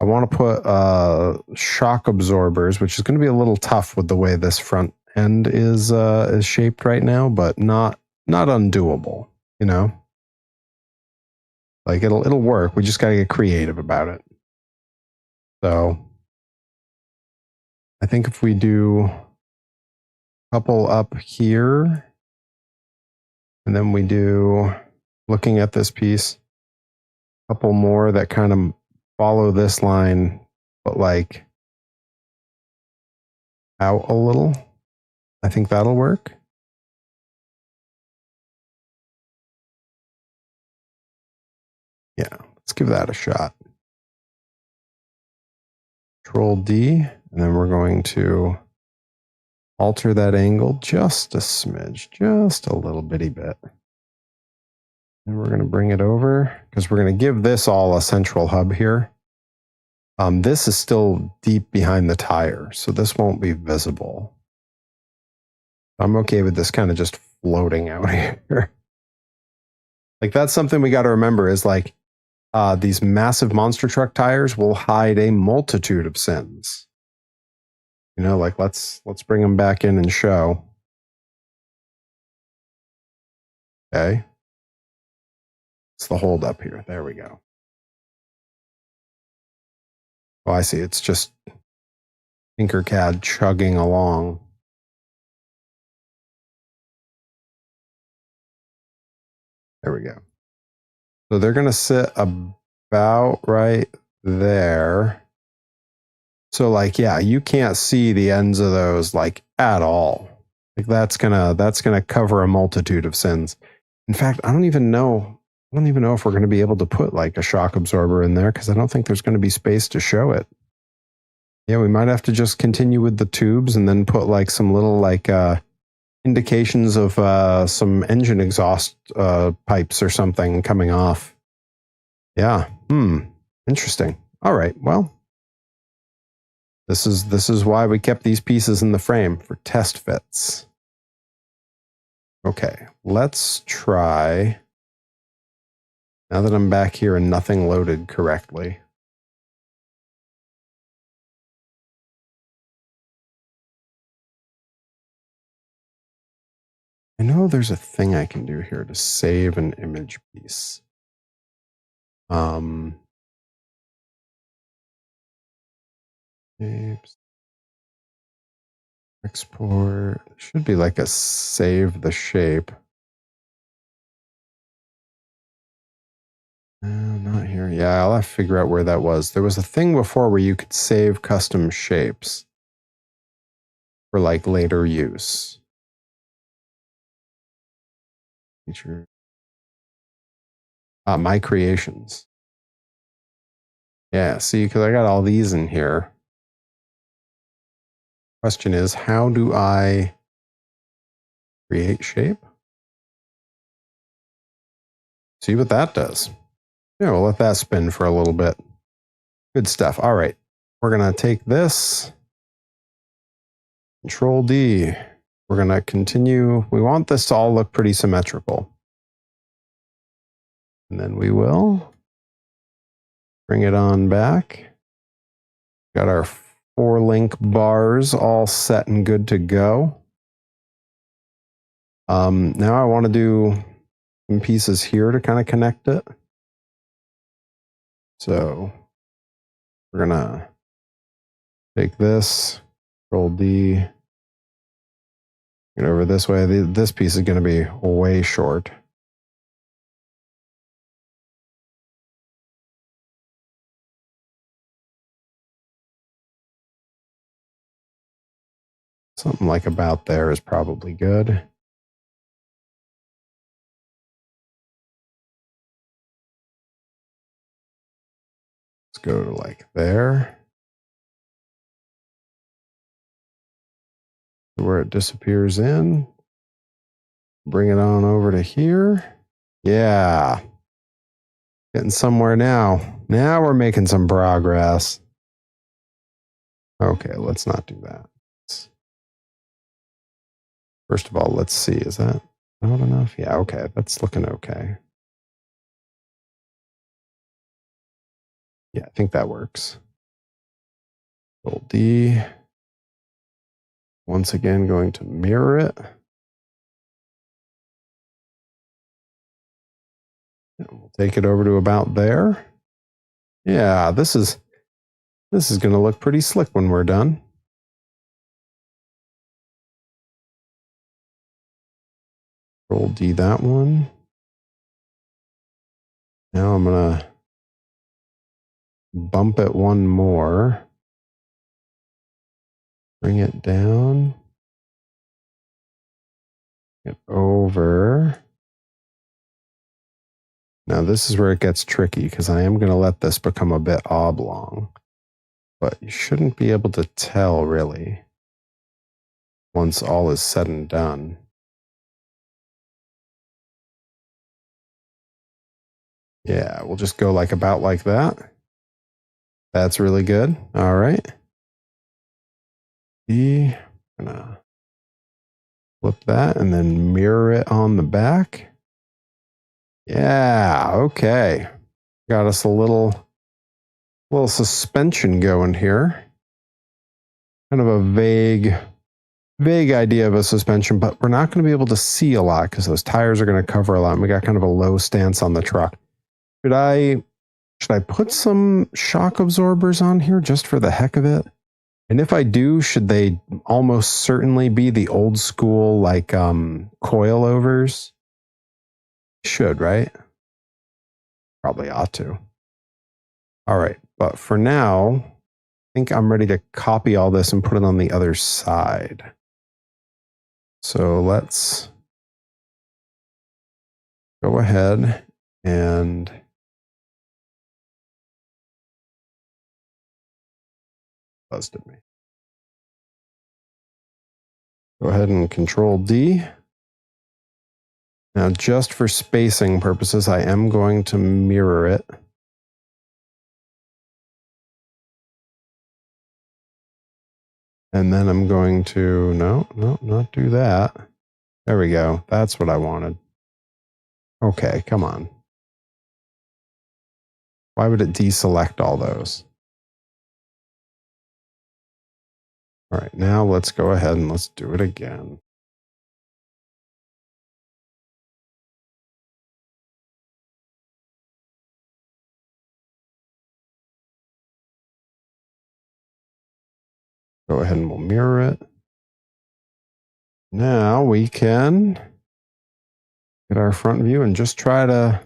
put shock absorbers, which is going to be a little tough with the way this front end is shaped right now, but not undoable, you know? Like it'll work. We just got to get creative about it. So I think if we do a couple up here, and then we do, looking at this piece, a couple more that kind of follow this line, but like out a little. I think that'll work. Yeah, let's give that a shot. Control D, and then we're going to alter that angle just a smidge, just a little bitty bit. And we're going to bring it over because we're going to give this all a central hub here. This is still deep behind the tire, so this won't be visible. I'm okay with this kind of just floating out here. Like that's something we got to remember is like these massive monster truck tires will hide a multitude of sins. You know, like let's bring them back in and show. Okay. It's the hold up here. There we go. Oh, I see. It's just Tinkercad chugging along. There we go. So they're going to sit about right there. So like, yeah, you can't see the ends of those like at all. Like that's gonna cover a multitude of sins. In fact, I don't even know if we're going to be able to put like a shock absorber in there because I don't think there's going to be space to show it. Yeah, we might have to just continue with the tubes and then put like some little like indications of some engine exhaust pipes or something coming off. Yeah. Interesting. All right. Well, this is why we kept these pieces in the frame for test fits. Okay, let's try. Now that I'm back here and nothing loaded correctly. I know there's a thing I can do here to save an image piece. Shapes. Export. Should be like a save the shape. Not here. Yeah, I'll have to figure out where that was. There was a thing before where you could save custom shapes for like later use. Feature. My creations. Yeah, see, because I got all these in here. Question is, how do I create shape? See what that does. Yeah, we'll let that spin for a little bit. Good stuff. All right. We're going to take this. Control D. We're going to continue. We want this to all look pretty symmetrical. And then we will bring it on back. Got our 4-link bars all set and good to go. Now I want to do some pieces here to kind of connect it. So we're going to take this, Control D, get over this way. This piece is going to be way short. Something like about there is probably good. Let's go to like there. Where it disappears in. Bring it on over to here. Yeah. Getting somewhere now. Now we're making some progress. Okay, let's not do that. First of all, let's see. Is that Not enough? Yeah, okay. That's looking okay. Yeah, I think that works. Control D. Once again, going to mirror it. And we'll take it over to about there. Yeah, this is going to look pretty slick when we're done. Control D that one. Now I'm going to bump it one more. Bring it down. Get over. Now this is where it gets tricky because I am going to let this become a bit oblong. But you shouldn't be able to tell really once all is said and done. Yeah, we'll just go like about like that. That's really good. All right. I'm gonna flip that and then mirror it on the back. Yeah, okay. Got us a little suspension going here. Kind of a vague idea of a suspension, but we're not going to be able to see a lot because those tires are going to cover a lot. And we got kind of a low stance on the truck. Should I put some shock absorbers on here just for the heck of it? And if I do, should they almost certainly be the old school like coilovers? Should, right? Probably ought to. All right, but for now, I think I'm ready to copy all this and put it on the other side. So let's go ahead and buzzed at me. Go ahead and Control D. Now, just for spacing purposes, I am going to mirror it. And then I'm going to, no, not do that. There we go. That's what I wanted. Okay, come on. Why would it deselect all those? All right, now let's go ahead and let's do it again. Go ahead and we'll mirror it. Now we can get our front view and just try to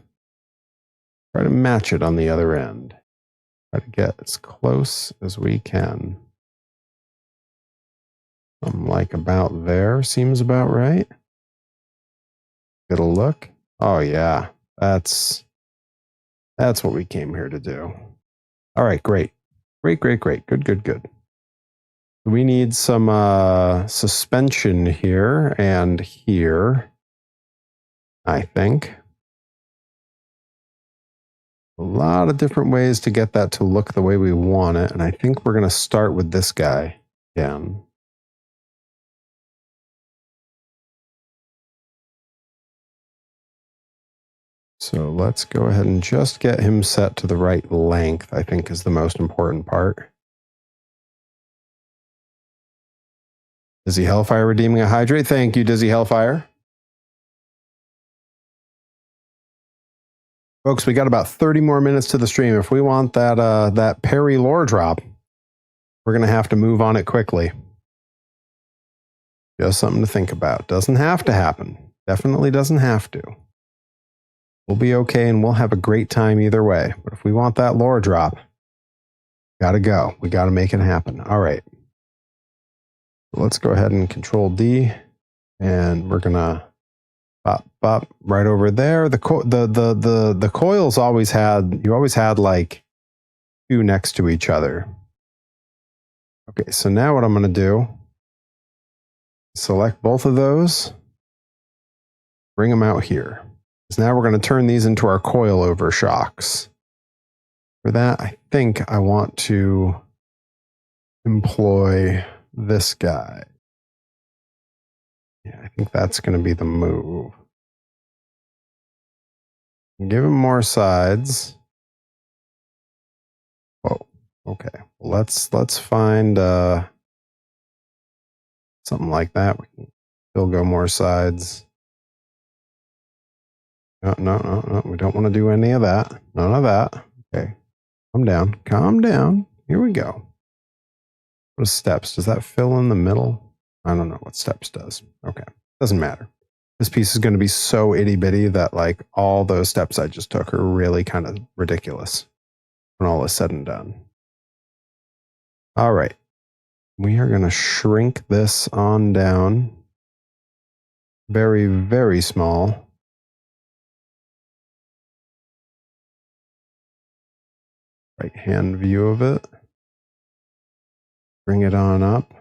match it on the other end. Try to get as close as we can. Something like about there seems about right. Get a look. Oh yeah, that's what we came here to do. All right, great. Good. We need some suspension here and here, I think. A lot of different ways to get that to look the way we want it, and I think we're going to start with this guy again. So let's go ahead and just get him set to the right length, I think is the most important part. Dizzy Hellfire redeeming a hydrate. Thank you, Dizzy Hellfire. Folks, we got about 30 more minutes to the stream. If we want that Perry lore drop, we're going to have to move on it quickly. Just something to think about. Doesn't have to happen. Definitely doesn't have to. We'll be okay and we'll have a great time either way. But if we want that lore drop, gotta go. We gotta make it happen. All right. Let's go ahead and Control D, and we're gonna pop right over there. The coils always had like two next to each other. Okay, so now what I'm gonna do, select both of those, bring them out here. So now we're going to turn these into our coilover shocks. For that, I think I want to employ this guy. Yeah, I think that's going to be the move. Give him more sides. Whoa. Okay. Let's find something like that. We can still go more sides. No. We don't want to do any of that. None of that. Okay. Calm down. Calm down. Here we go. What are steps? Does that fill in the middle? I don't know what steps does. Okay. Doesn't matter. This piece is going to be so itty bitty that like all those steps I just took are really kind of ridiculous when all is said and done. All right. We are going to shrink this on down. Very, very small. Right hand view of it. Bring it on up.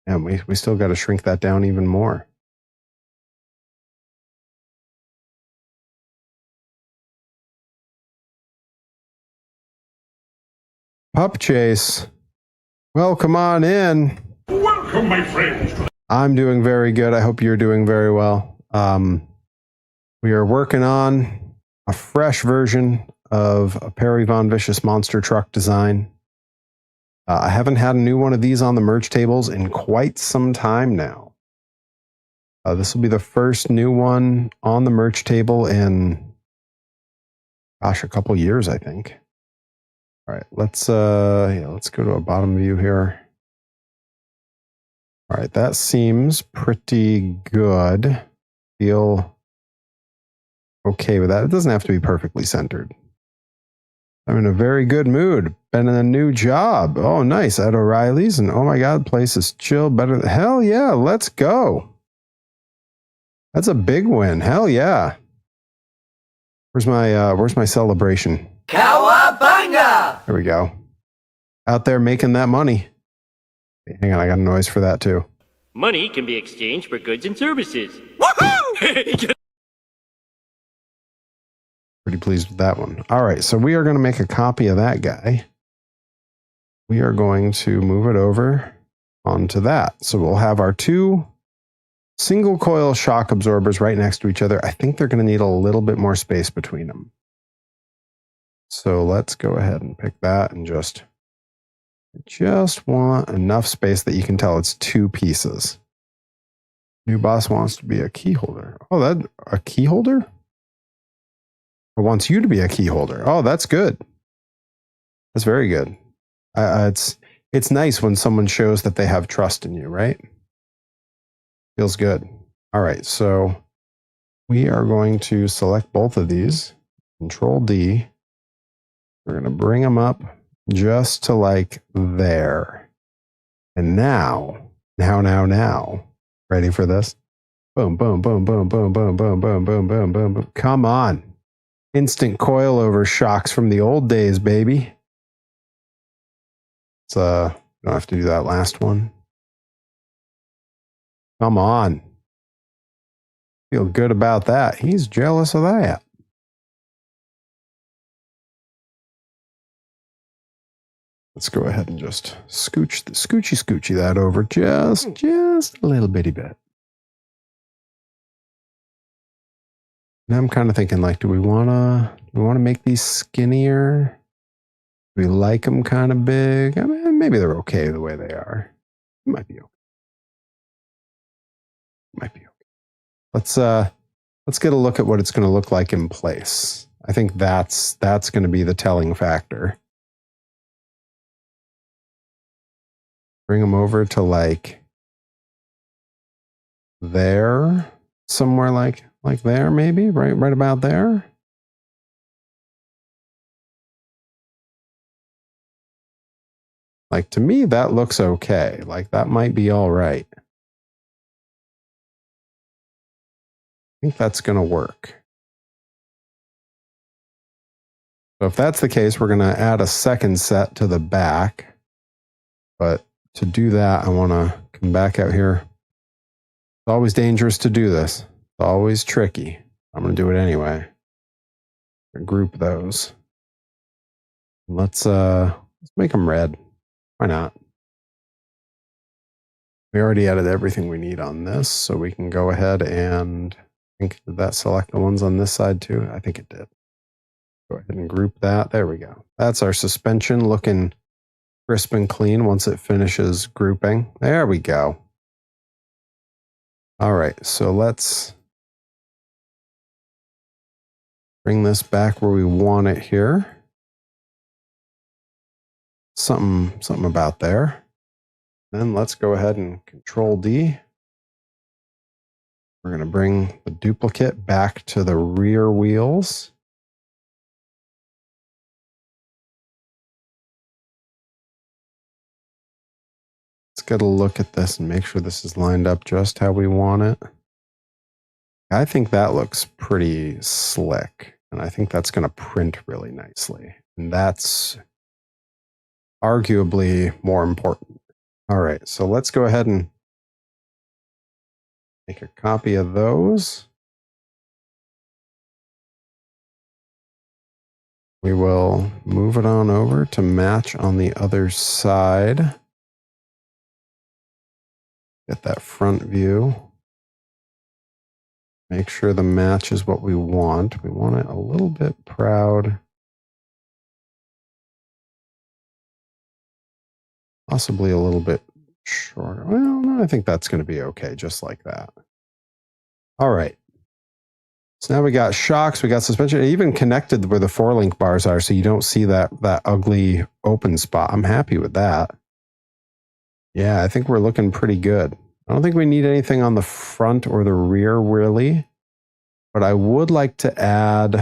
And we still got to shrink that down even more. Pup Chase, welcome on in. Welcome, my friends. I'm doing very good. I hope you're doing very well. We are working on a fresh version of a Perry Von Vicious monster truck design. I haven't had a new one of these on the merch tables in quite some time now. This will be the first new one on the merch table in, gosh, a couple years, I think. All right, let's go to a bottom view here. All right, that seems pretty good. Feel okay with that. It doesn't have to be perfectly centered. I'm in a very good mood. Been in a new job. Oh, nice. At O'Reilly's, and oh my God, place is chill. Better. Hell yeah, let's go. That's a big win. Hell yeah. Where's my celebration? Cowabunga! There we go. Out there making that money. Hey, hang on, I got a noise for that too. Money can be exchanged for goods and services. Pretty pleased with that one. All right, so we are going to make a copy of that guy. We are going to move it over onto that. So we'll have our two single coil shock absorbers right next to each other. I think they're going to need a little bit more space between them. So let's go ahead and pick that and just want enough space that you can tell it's two pieces. New boss wants to be a key holder. Oh, that a key holder? Or wants you to be a key holder. Oh, that's good. That's very good. It's nice when someone shows that they have trust in you, right? Feels good. All right, so we are going to select both of these. Control D. We're going to bring them up just to like there. And now. Ready for this? Boom, boom, boom, boom, boom, boom, boom, boom, boom, boom, boom, boom. Come on. Instant coilover shocks from the old days, baby. Don't have to do that last one. Come on. Feel good about that. He's jealous of that. Let's go ahead and just scoochy that over just a little bitty bit. Now I'm kind of thinking, like, do we want to make these skinnier? Do we like them kind of big? I mean, maybe they're okay the way they are. It might be okay. Let's get a look at what it's going to look like in place. I think that's going to be the telling factor. Bring them over to like there, somewhere like there, maybe right about there. Like, to me, that looks okay. Like, that might be all right. I think that's going to work. So if that's the case, we're going to add a second set to the back. But to do that, I want to come back out here. It's always dangerous to do this. It's always tricky. I'm going to do it anyway. Group those. Let's make them red. Why not? We already added everything we need on this, so we can go ahead and, did that select the ones on this side too? I think it did. Go ahead and group that. There we go. That's our suspension looking crisp and clean once it finishes grouping. There we go. All right, so let's bring this back where we want it here. Something about there. Then let's go ahead and Control D. We're going to bring the duplicate back to the rear wheels. Let's get a look at this and make sure this is lined up just how we want it. I think that looks pretty slick, and I think that's going to print really nicely. And that's arguably more important. All right, so let's go ahead and make a copy of those. We will move it on over to match on the other side. Get that front view. Make sure the match is what we want. We want it a little bit proud. Possibly a little bit shorter. Well, no, I think that's going to be okay, just like that. All right. So now we got shocks, we got suspension, even connected where the 4-link bars are, so you don't see that ugly open spot. I'm happy with that. Yeah, I think we're looking pretty good. I don't think we need anything on the front or the rear, really. But I would like to add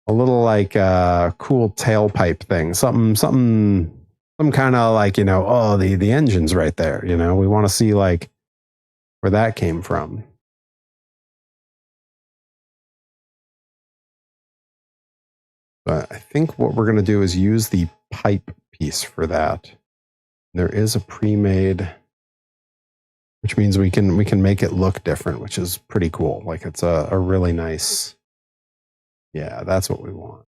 a little like cool tailpipe thing. Some kind of like, oh, the engine's right there. We want to see like where that came from. But I think what we're going to do is use the pipe piece for that. There is a pre-made, which means we can make it look different, which is pretty cool. Like it's a really nice, yeah, that's what we want.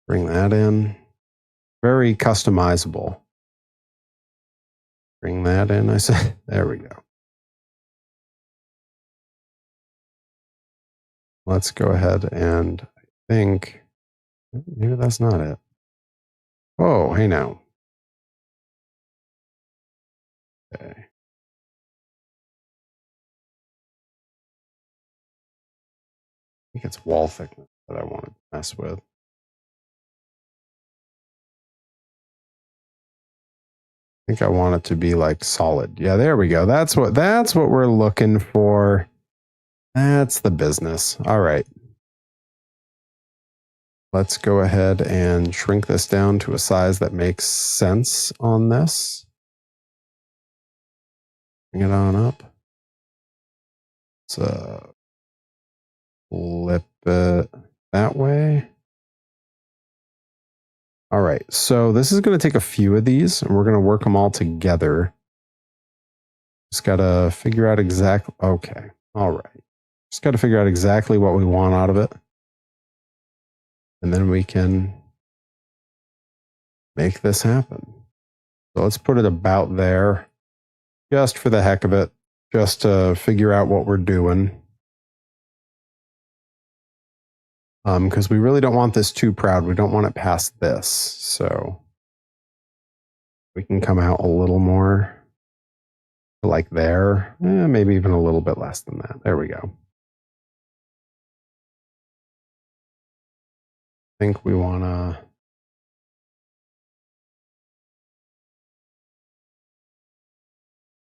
Bring that in. Very customizable. Bring that in. I said, there we go. Let's go ahead and I think maybe that's not it. Oh, hey now. Okay. I think it's wall thickness that I want to mess with. I think I want it to be like solid. Yeah, there we go. That's what we're looking for. That's the business. All right. Let's go ahead and shrink this down to a size that makes sense on this. Bring it on up. So flip it that way. All right. So this is going to take a few of these and we're going to work them all together. Just got to figure out exactly. Okay. All right. Just got to figure out exactly what we want out of it. And then we can make this happen. So let's put it about there, just for the heck of it, just to figure out what we're doing. Because we really don't want this too proud. We don't want it past this. So we can come out a little more like there, maybe even a little bit less than that. There we go. I think we want to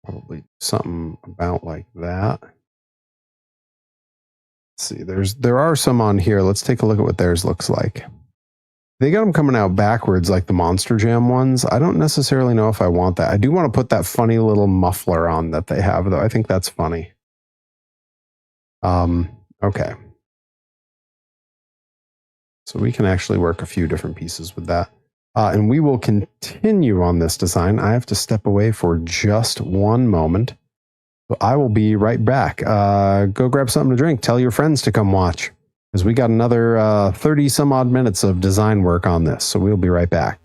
probably do something about like that. Let's see, there are some on here. Let's take a look at what theirs looks like. They got them coming out backwards like the Monster Jam ones. I don't necessarily know if I want that. I do want to put that funny little muffler on that they have, though. I think that's funny. Okay. So we can actually work a few different pieces with that. And we will continue on this design. I have to step away for just one moment. So I will be right back. Go grab something to drink. Tell your friends to come watch. Because we got another 30 some odd minutes of design work on this. So we'll be right back.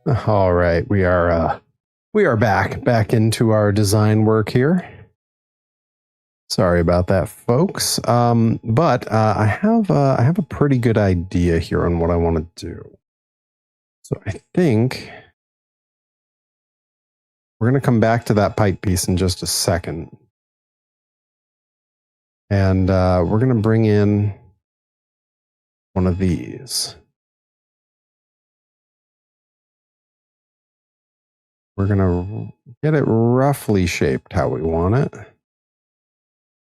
All right, we are back into our design work here. Sorry about that, folks. But I have a pretty good idea here on what I want to do. So I think we're going to come back to that pipe piece in just a second, and we're going to bring in one of these. We're going to get it roughly shaped how we want it.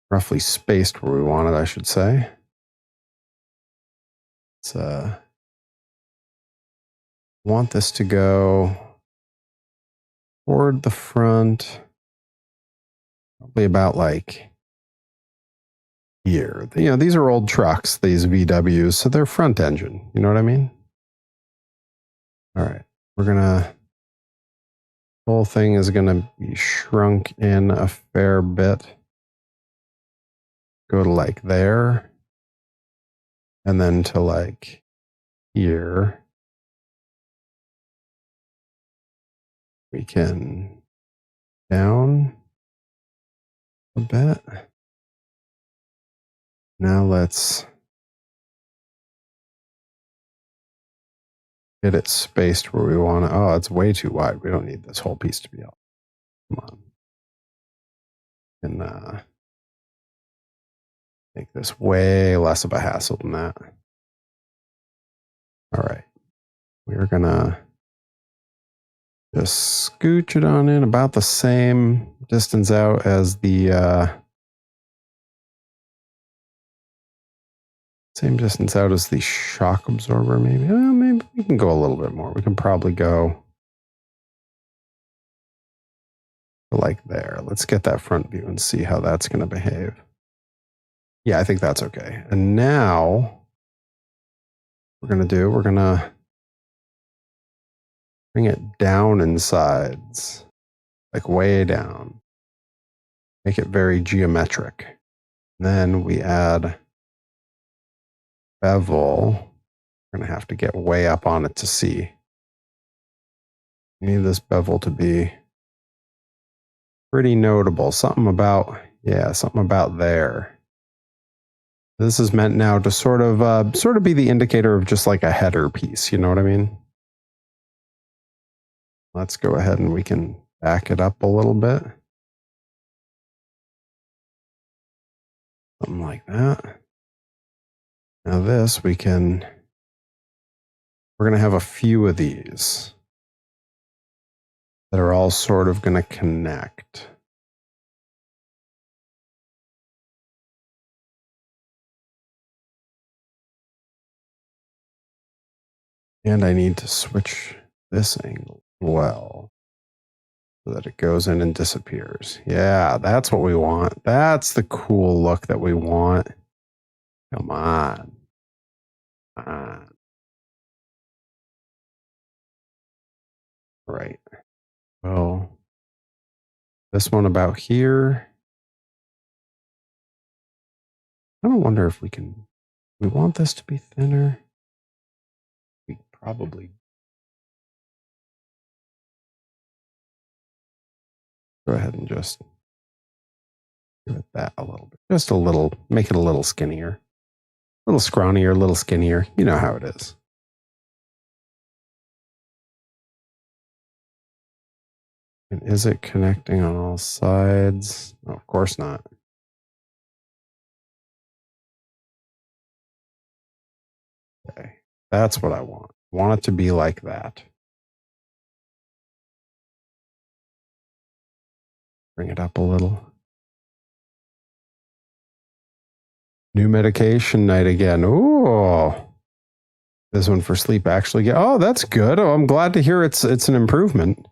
Roughly spaced where we want it, I should say. It's want this to go toward the front, probably about like here. You know, these are old trucks, these VWs, so they're front engine. You know what I mean? All right, we're gonna. The whole thing is gonna be shrunk in a fair bit. Go to like there, and then to like here. We can down a bit. Now let's get it spaced where we want it. Oh, it's way too wide. We don't need this whole piece to be out. Come on. And make this way less of a hassle than that. All right. We're going to just scooch it on in about the same distance out as the shock absorber, maybe. Maybe we can go a little bit more. We can probably go like there. Let's get that front view and see how that's going to behave. Yeah, I think that's okay. And now we're going to bring it down in sides, like way down. Make it very geometric. Then we add bevel. We're going to have to get way up on it to see. We need this bevel to be pretty notable. Something about there. This is meant now to sort of be the indicator of just like a header piece. You know what I mean? Let's go ahead and we can back it up a little bit. Something like that. Now this we're going to have a few of these that are all sort of going to connect. And I need to switch this angle as well so that it goes in and disappears. Yeah, that's what we want. That's the cool look that we want. Come on. Right. Well, this one about here. I don't wonder if we want this to be thinner. We probably go ahead and just give it that a little bit. Just a little, make it a little skinnier. A little scrawnier, a little skinnier. You know how it is. And is it connecting on all sides? No, of course not. Okay, that's what I want. I want it to be like that. Bring it up a little. New medication night again. Ooh. This one for sleep actually. Oh, that's good. Oh, I'm glad to hear it's an improvement.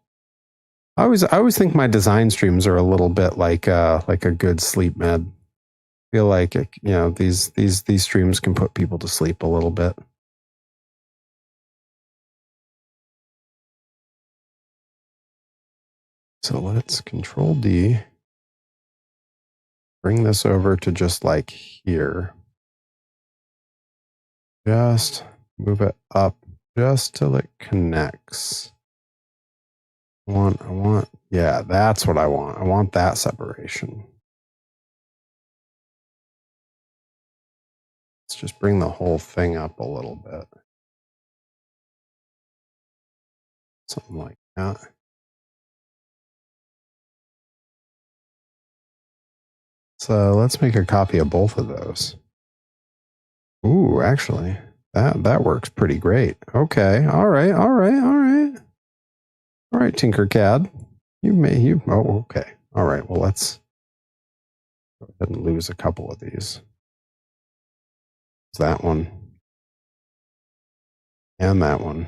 I always think my design streams are a little bit like a good sleep med. I feel like these streams can put people to sleep a little bit. So let's Control D. Bring this over to just like here. Just move it up just till it connects. Yeah, that's what I want. I want that separation. Let's just bring the whole thing up a little bit. Something like that. So let's make a copy of both of those. Ooh, actually, that works pretty great. Okay, all right. All right, Tinkercad. Oh, okay. All right, well, let's go ahead and lose a couple of these. It's that one. And that one.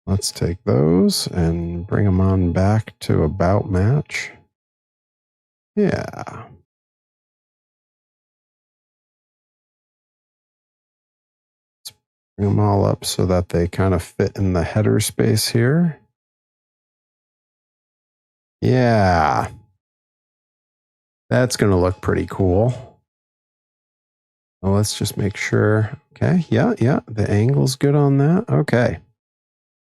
Let's take those and bring them on back to about match. Yeah. Let's bring them all up so that they kind of fit in the header space here. Yeah. That's going to look pretty cool. Well, let's just make sure. Okay. Yeah. The angle's good on that. Okay.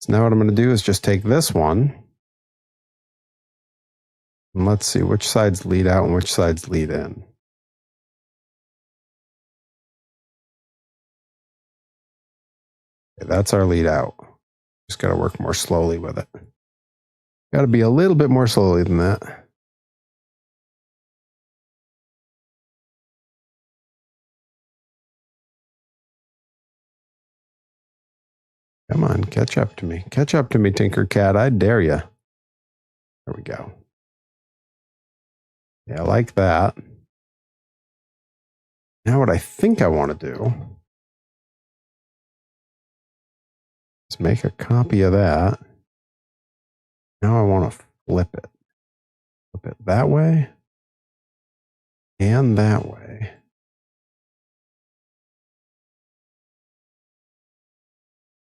So now what I'm going to do is just take this one. And let's see which sides lead out and which sides lead in. Okay, that's our lead out. Just got to work more slowly with it. Got to be a little bit more slowly than that. Come on, catch up to me. Catch up to me, Tinkercad. I dare you. There we go. Yeah, I like that. Now what I think I want to do is make a copy of that. Now I want to flip it. Flip it that way and that way.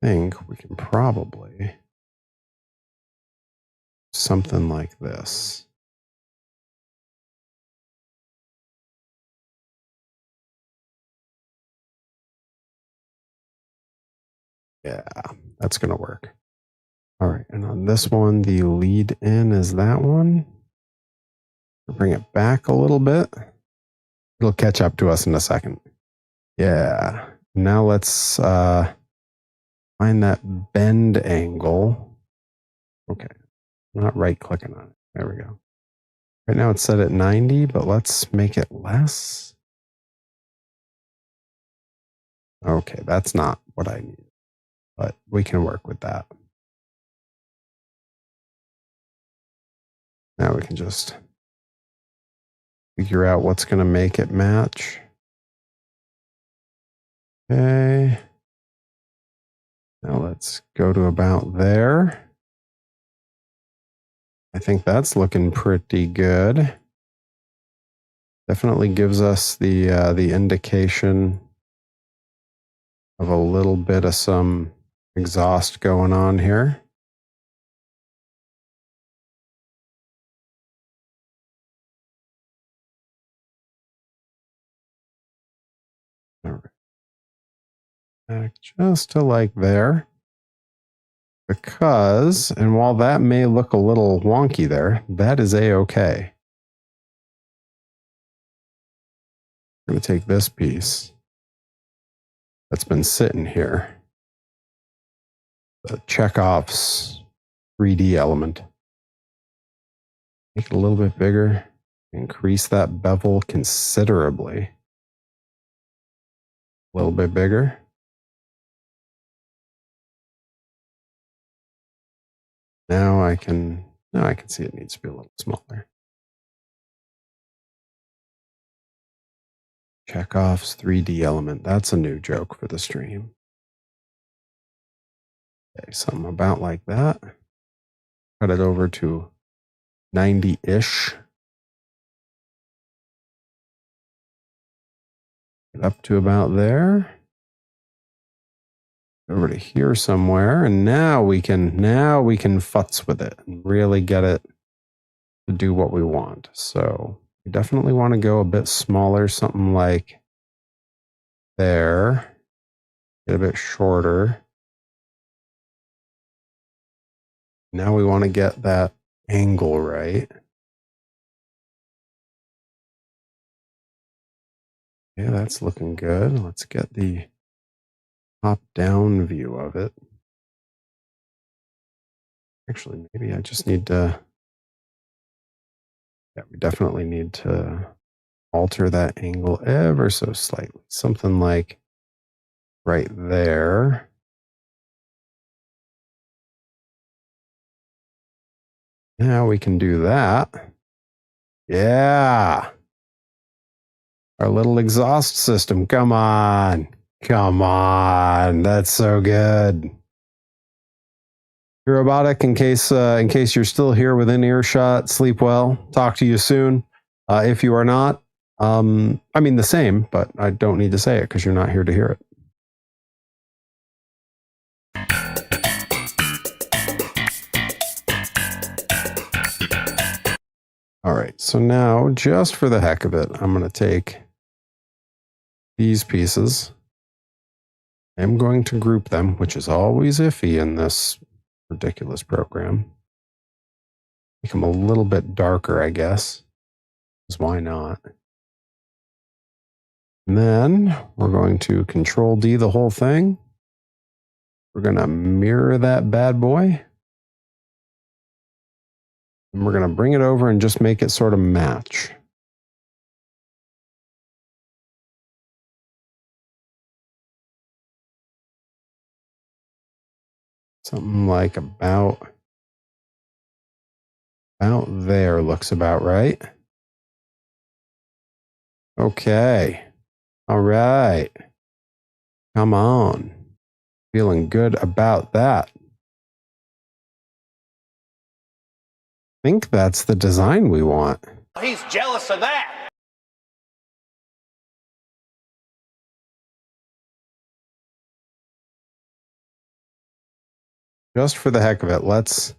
I think we can probably something like this. Yeah, that's going to work. All right, and on this one, the lead in is that one. We'll bring it back a little bit. It'll catch up to us in a second. Yeah. Now let's find that bend angle. Okay. I'm not right clicking on it. There we go. Right now it's set at 90, but let's make it less. Okay, that's not what I need, but we can work with that. Now we can just figure out what's going to make it match. Okay. Now let's go to about there. I think that's looking pretty good. Definitely gives us the indication of a little bit of some exhaust going on here. All right. Back just to like there. Because, and while that may look a little wonky there, that is a-okay. I'm going to take this piece that's been sitting here, the Chekhov's 3D element. Make it a little bit bigger, increase that bevel considerably. A little bit bigger. Now I can see it needs to be a little smaller. Chekhov's 3D element. That's a new joke for the stream. Okay, something about like that. Cut it over to 90-ish. Get up to about there. Over to here somewhere, and now we can futz with it and really get it to do what we want. So we definitely want to go a bit smaller, something like there. Get a bit shorter. Now we want to get that angle right. Yeah, that's looking good. Let's get the top-down view of it. Actually, maybe I just need to... Yeah, we definitely need to alter that angle ever so slightly. Something like right there. Now we can do that. Yeah. Our little exhaust system. Come on. Come on. That's so good. You're robotic, in case you're still here within earshot, sleep well. Talk to you soon. If you are not, I mean the same, but I don't need to say it because you're not here to hear it. All right, so now, just for the heck of it, I'm going to take these pieces. I'm going to group them, which is always iffy in this ridiculous program. Make them a little bit darker, I guess. Because why not? And then we're going to Control D the whole thing. We're going to mirror that bad boy. And we're going to bring it over and just make it sort of match. Something like about there looks about right. Okay. All right. Come on. Feeling good about that. I think that's the design we want. He's jealous of that. Just for the heck of it, let's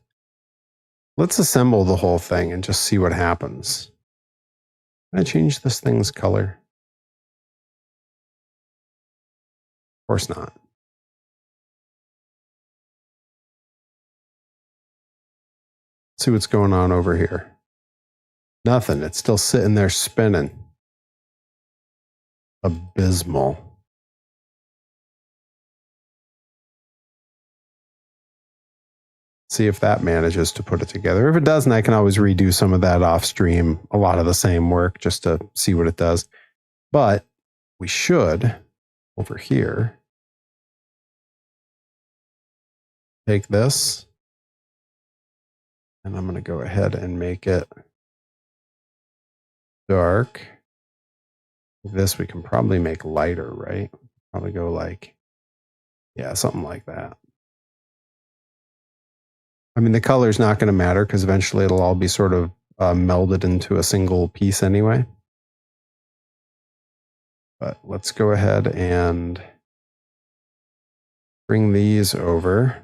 assemble the whole thing and just see what happens. Can I change this thing's color? Of course not. Let's see what's going on over here. Nothing. It's still sitting there spinning. Abysmal. See if that manages to put it together. If it doesn't, I can always redo some of that off stream. A lot of the same work just to see what it does. But we should, over here, take this. And I'm going to go ahead and make it dark. This we can probably make lighter, right? Probably go like, yeah, something like that. I mean, the color's not going to matter because eventually it'll all be sort of melded into a single piece anyway. But let's go ahead and bring these over.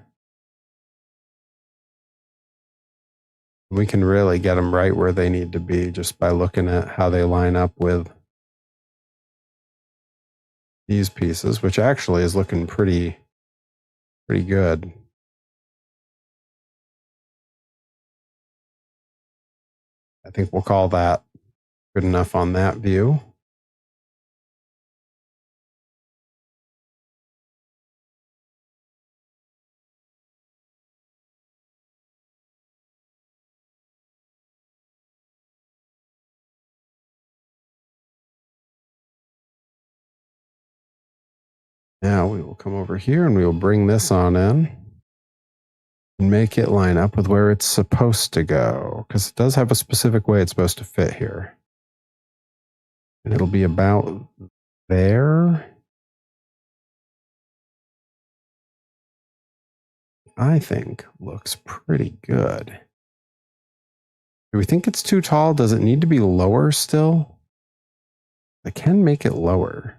We can really get them right where they need to be just by looking at how they line up with these pieces, which actually is looking pretty good. I think we'll call that good enough on that view. Now we will come over here and we will bring this on in and make it line up with where it's supposed to go, because it does have a specific way it's supposed to fit here. And it'll be about there. I think looks pretty good. Do we think it's too tall? Does it need to be lower still? I can make it lower.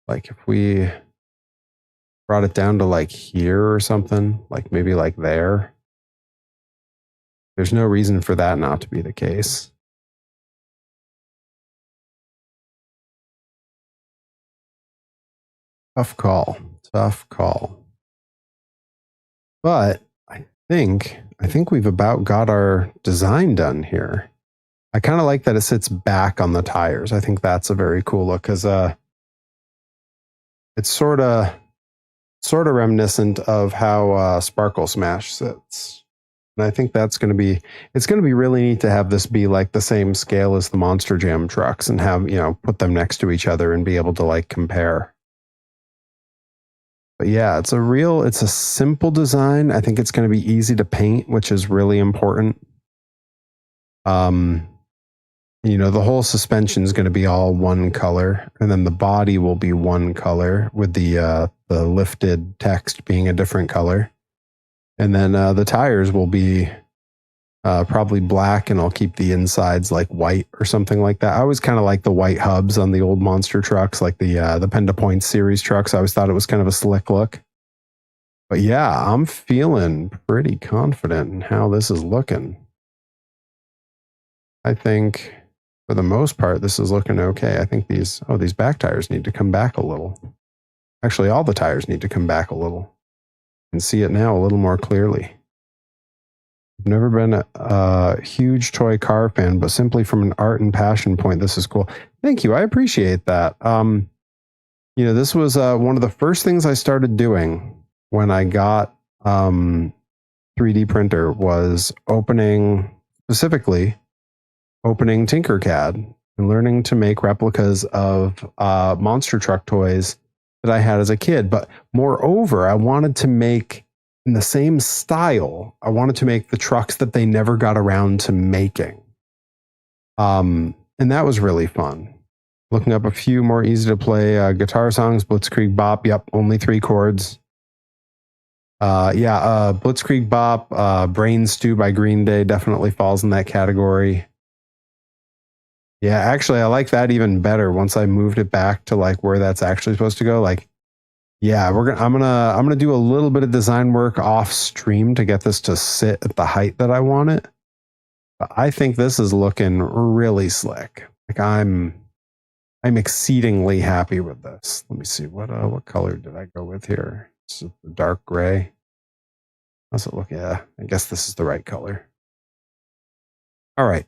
Like if we brought it down to like here or something, like maybe like there. There's no reason for that not to be the case. Tough call. Tough call. But I think we've about got our design done here. I kind of like that it sits back on the tires. I think that's a very cool look because it's sort of reminiscent of how Sparkle Smash sits. And I think it's going to be really neat to have this be like the same scale as the Monster Jam trucks and have, put them next to each other and be able to like compare. But yeah, it's a simple design. I think it's going to be easy to paint, which is really important. The whole suspension is going to be all one color, and then the body will be one color with the lifted text being a different color. And then the tires will be probably black, and I'll keep the insides like white or something like that. I always kind of like the white hubs on the old monster trucks, like the Penda Point series trucks. I always thought it was kind of a slick look. But yeah, I'm feeling pretty confident in how this is looking. I think for the most part, this is looking okay. I think these back tires need to come back a little. Actually, all the tires need to come back a little. You can see it now a little more clearly. I've never been a huge toy car fan, but simply from an art and passion point, this is cool. Thank you. I appreciate that. This was one of the first things I started doing when I got 3D printer was opening Tinkercad and learning to make replicas of monster truck toys that I had as a kid. But moreover, I wanted to make in the same style. I wanted to make the trucks that they never got around to making. And that was really fun. Looking up a few more easy to play guitar songs, Blitzkrieg Bop. Yep, only 3 chords. Blitzkrieg Bop, Brain Stew by Green Day definitely falls in that category. Yeah, actually, I like that even better once I moved it back to like where that's actually supposed to go. Like, yeah, I'm gonna do a little bit of design work off stream to get this to sit at the height that I want it. But I think this is looking really slick. Like I'm exceedingly happy with this. Let me see what color did I go with here? It's the dark gray. How's it look? Yeah, I guess this is the right color. All right.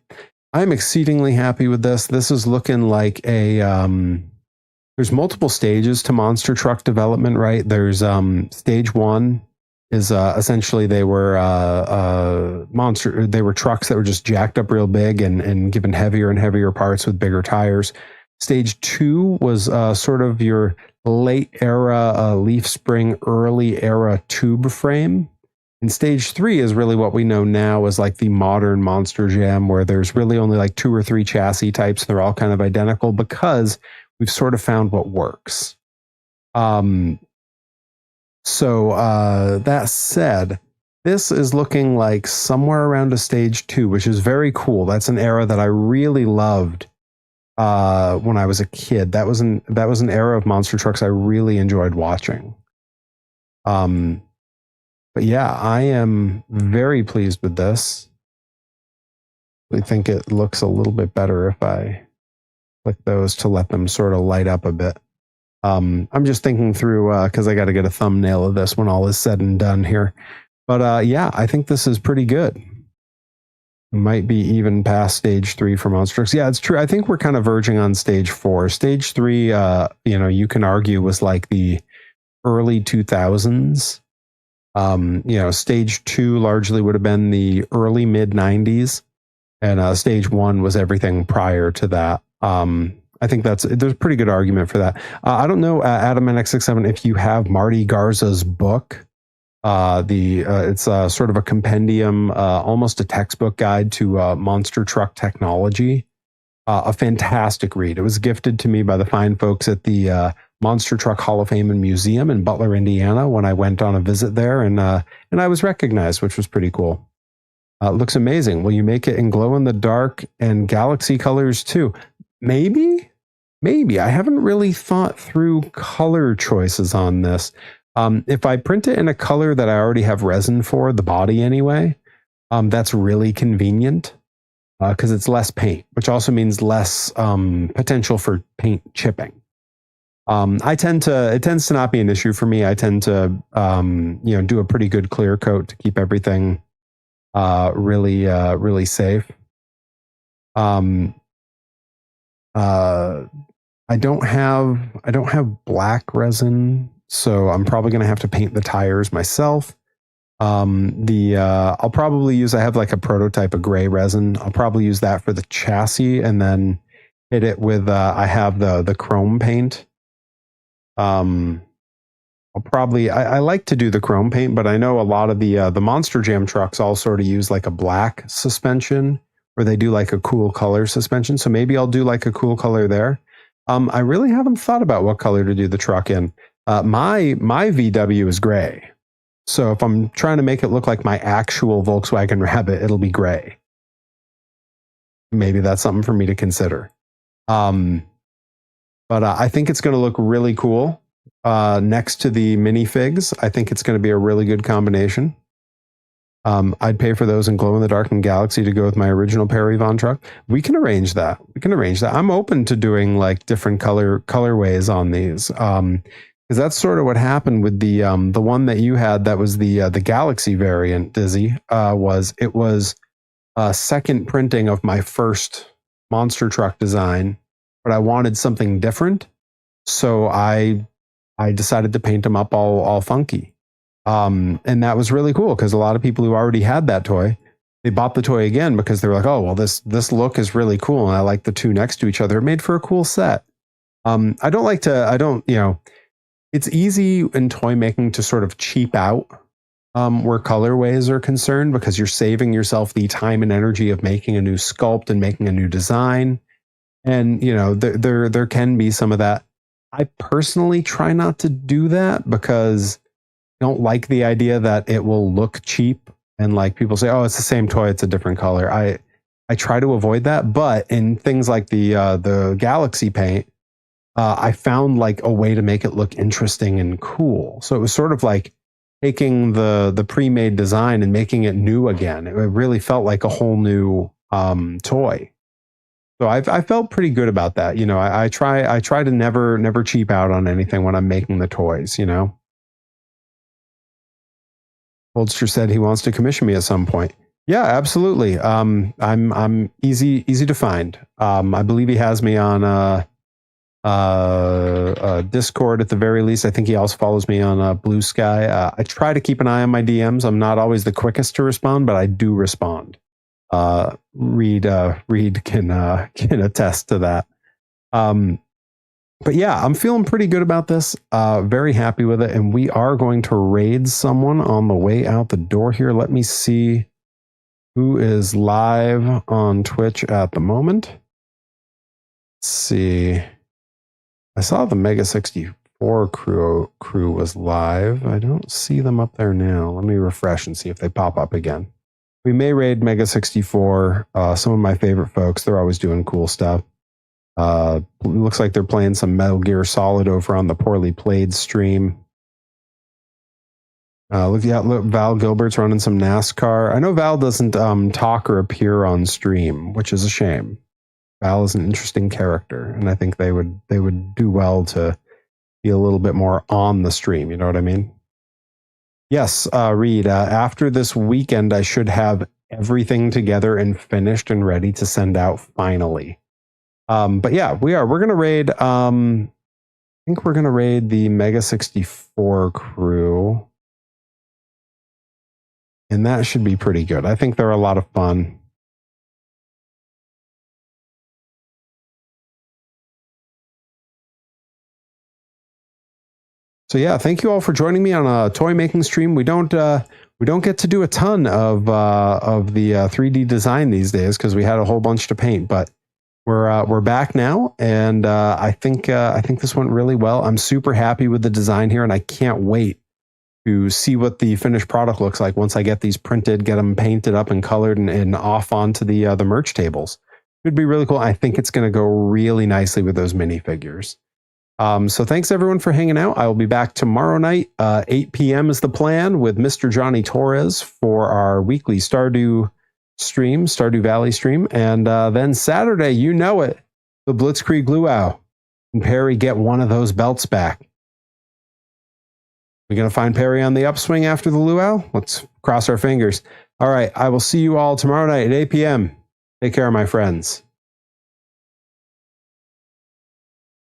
I'm exceedingly happy with this. This is looking like there's multiple stages to monster truck development, right? There's stage 1 is essentially they were trucks that were just jacked up real big and given heavier and heavier parts with bigger tires. Stage 2 was sort of your late era leaf spring, early era tube frame. And stage 3 is really what we know now as like the modern Monster Jam, where there's really only like 2 or 3 chassis types. They're all kind of identical because we've sort of found what works. So that said, this is looking like somewhere around a stage 2, which is very cool. That's an era that I really loved when I was a kid. That was an era of monster trucks I really enjoyed watching. But yeah, I am very pleased with this. I think it looks a little bit better if I click those to let them sort of light up a bit. I'm just thinking through because I got to get a thumbnail of this when all is said and done here. But yeah, I think this is pretty good. Might be even past stage 3 for monster trucks. Yeah, it's true. I think we're kind of verging on stage 4. Stage 3, you can argue was like the early 2000s. Stage 2 largely would have been the early mid 90s, and stage 1 was everything prior to that. I think there's a pretty good argument for that. I don't know, Adam NX67, if you have Marty Garza's book. It's sort of a compendium, almost a textbook guide to monster truck technology. A fantastic read. It was gifted to me by the fine folks at the Monster Truck Hall of Fame and Museum in Butler, Indiana, when I went on a visit there, and I was recognized, which was pretty cool. It looks amazing. Will you make it in glow in the dark and galaxy colors too? Maybe. I haven't really thought through color choices on this. If I print it in a color that I already have resin for, the body anyway, that's really convenient because it's less paint, which also means less potential for paint chipping. It tends to not be an issue for me. I tend to, do a pretty good clear coat to keep everything, really safe. Um, I don't have black resin, so I'm probably going to have to paint the tires myself. I'll probably use, I have like a prototype of gray resin. I'll probably use that for the chassis and then hit it with, I have the chrome paint. I like to do the chrome paint, but I know a lot of the Monster Jam trucks all sort of use like a black suspension where they do like a cool color suspension. So maybe I'll do like a cool color there. I really haven't thought about what color to do the truck in. My VW is gray. So if I'm trying to make it look like my actual Volkswagen Rabbit, it'll be gray. Maybe that's something for me to consider. But I think it's going to look really cool next to the minifigs. I think it's going to be a really good combination. I'd pay for those in Glow in the Dark and Galaxy to go with my original Perry Von truck. We can arrange that. I'm open to doing like different colorways on these. Because that's sort of what happened with the one that you had that was the Galaxy variant, Dizzy, was a second printing of my first monster truck design, but I wanted something different. So I decided to paint them up all funky. And that was really cool because a lot of people who already had that toy, they bought the toy again because they were like, oh, well, this look is really cool. And I like the two next to each other. It made for a cool set. It's easy in toy making to sort of cheap out where colorways are concerned because you're saving yourself the time and energy of making a new sculpt and making a new design. And, there can be some of that. I personally try not to do that because I don't like the idea that it will look cheap and like people say, oh, it's the same toy, it's a different color. I try to avoid that, but in things like the Galaxy paint, I found like a way to make it look interesting and cool. So it was sort of like taking the pre-made design and making it new again. It really felt like a whole new toy. So I felt pretty good about that. I try to never cheap out on anything when I'm making the toys. Holster said he wants to commission me at some point. Yeah, absolutely. I'm easy to find. I believe he has me on Discord at the very least. I think he also follows me on Blue Sky. I try to keep an eye on my DMs. I'm not always the quickest to respond, but I do respond. Reed can attest to that. But yeah, I'm feeling pretty good about this. Very happy with it, and we are going to raid someone on the way out the door here. Let me see who is live on Twitch at the moment. Let's see. I saw the Mega 64 crew was live. I don't see them up there now. Let me refresh and see if they pop up again. We may raid Mega 64. Some of my favorite folks. They're always doing cool stuff. Looks like they're playing some Metal Gear Solid over on the Poorly Played stream. Look, Val Gilbert's running some NASCAR. I know Val doesn't talk or appear on stream, which is a shame. Val is an interesting character, and I think they would do well to be a little bit more on the stream. You know what I mean? Yes, Reed. After this weekend, I should have everything together and finished and ready to send out finally. But yeah, we're gonna raid. I think we're gonna raid the Mega 64 crew, and that should be pretty good. I think they're a lot of fun. So yeah, thank you all for joining me on a toy making stream. We don't get to do a ton of the 3D design these days because we had a whole bunch to paint, but we're back now, and I think this went really well. I'm super happy with the design here, and I can't wait to see what the finished product looks like once I get these printed, get them painted up and colored and off onto the merch tables. It'd be really cool. I think it's going to go really nicely with those minifigures. So thanks everyone for hanging out. I will be back tomorrow night. 8 p.m. is the plan with Mr. Johnny Torres for our weekly Stardew Valley stream. And then Saturday, you know it, the Blitzkrieg Luau. Can Perry get one of those belts back? We going to find Perry on the upswing after the luau? Let's cross our fingers. All right. I will see you all tomorrow night at 8 p.m. Take care, my friends.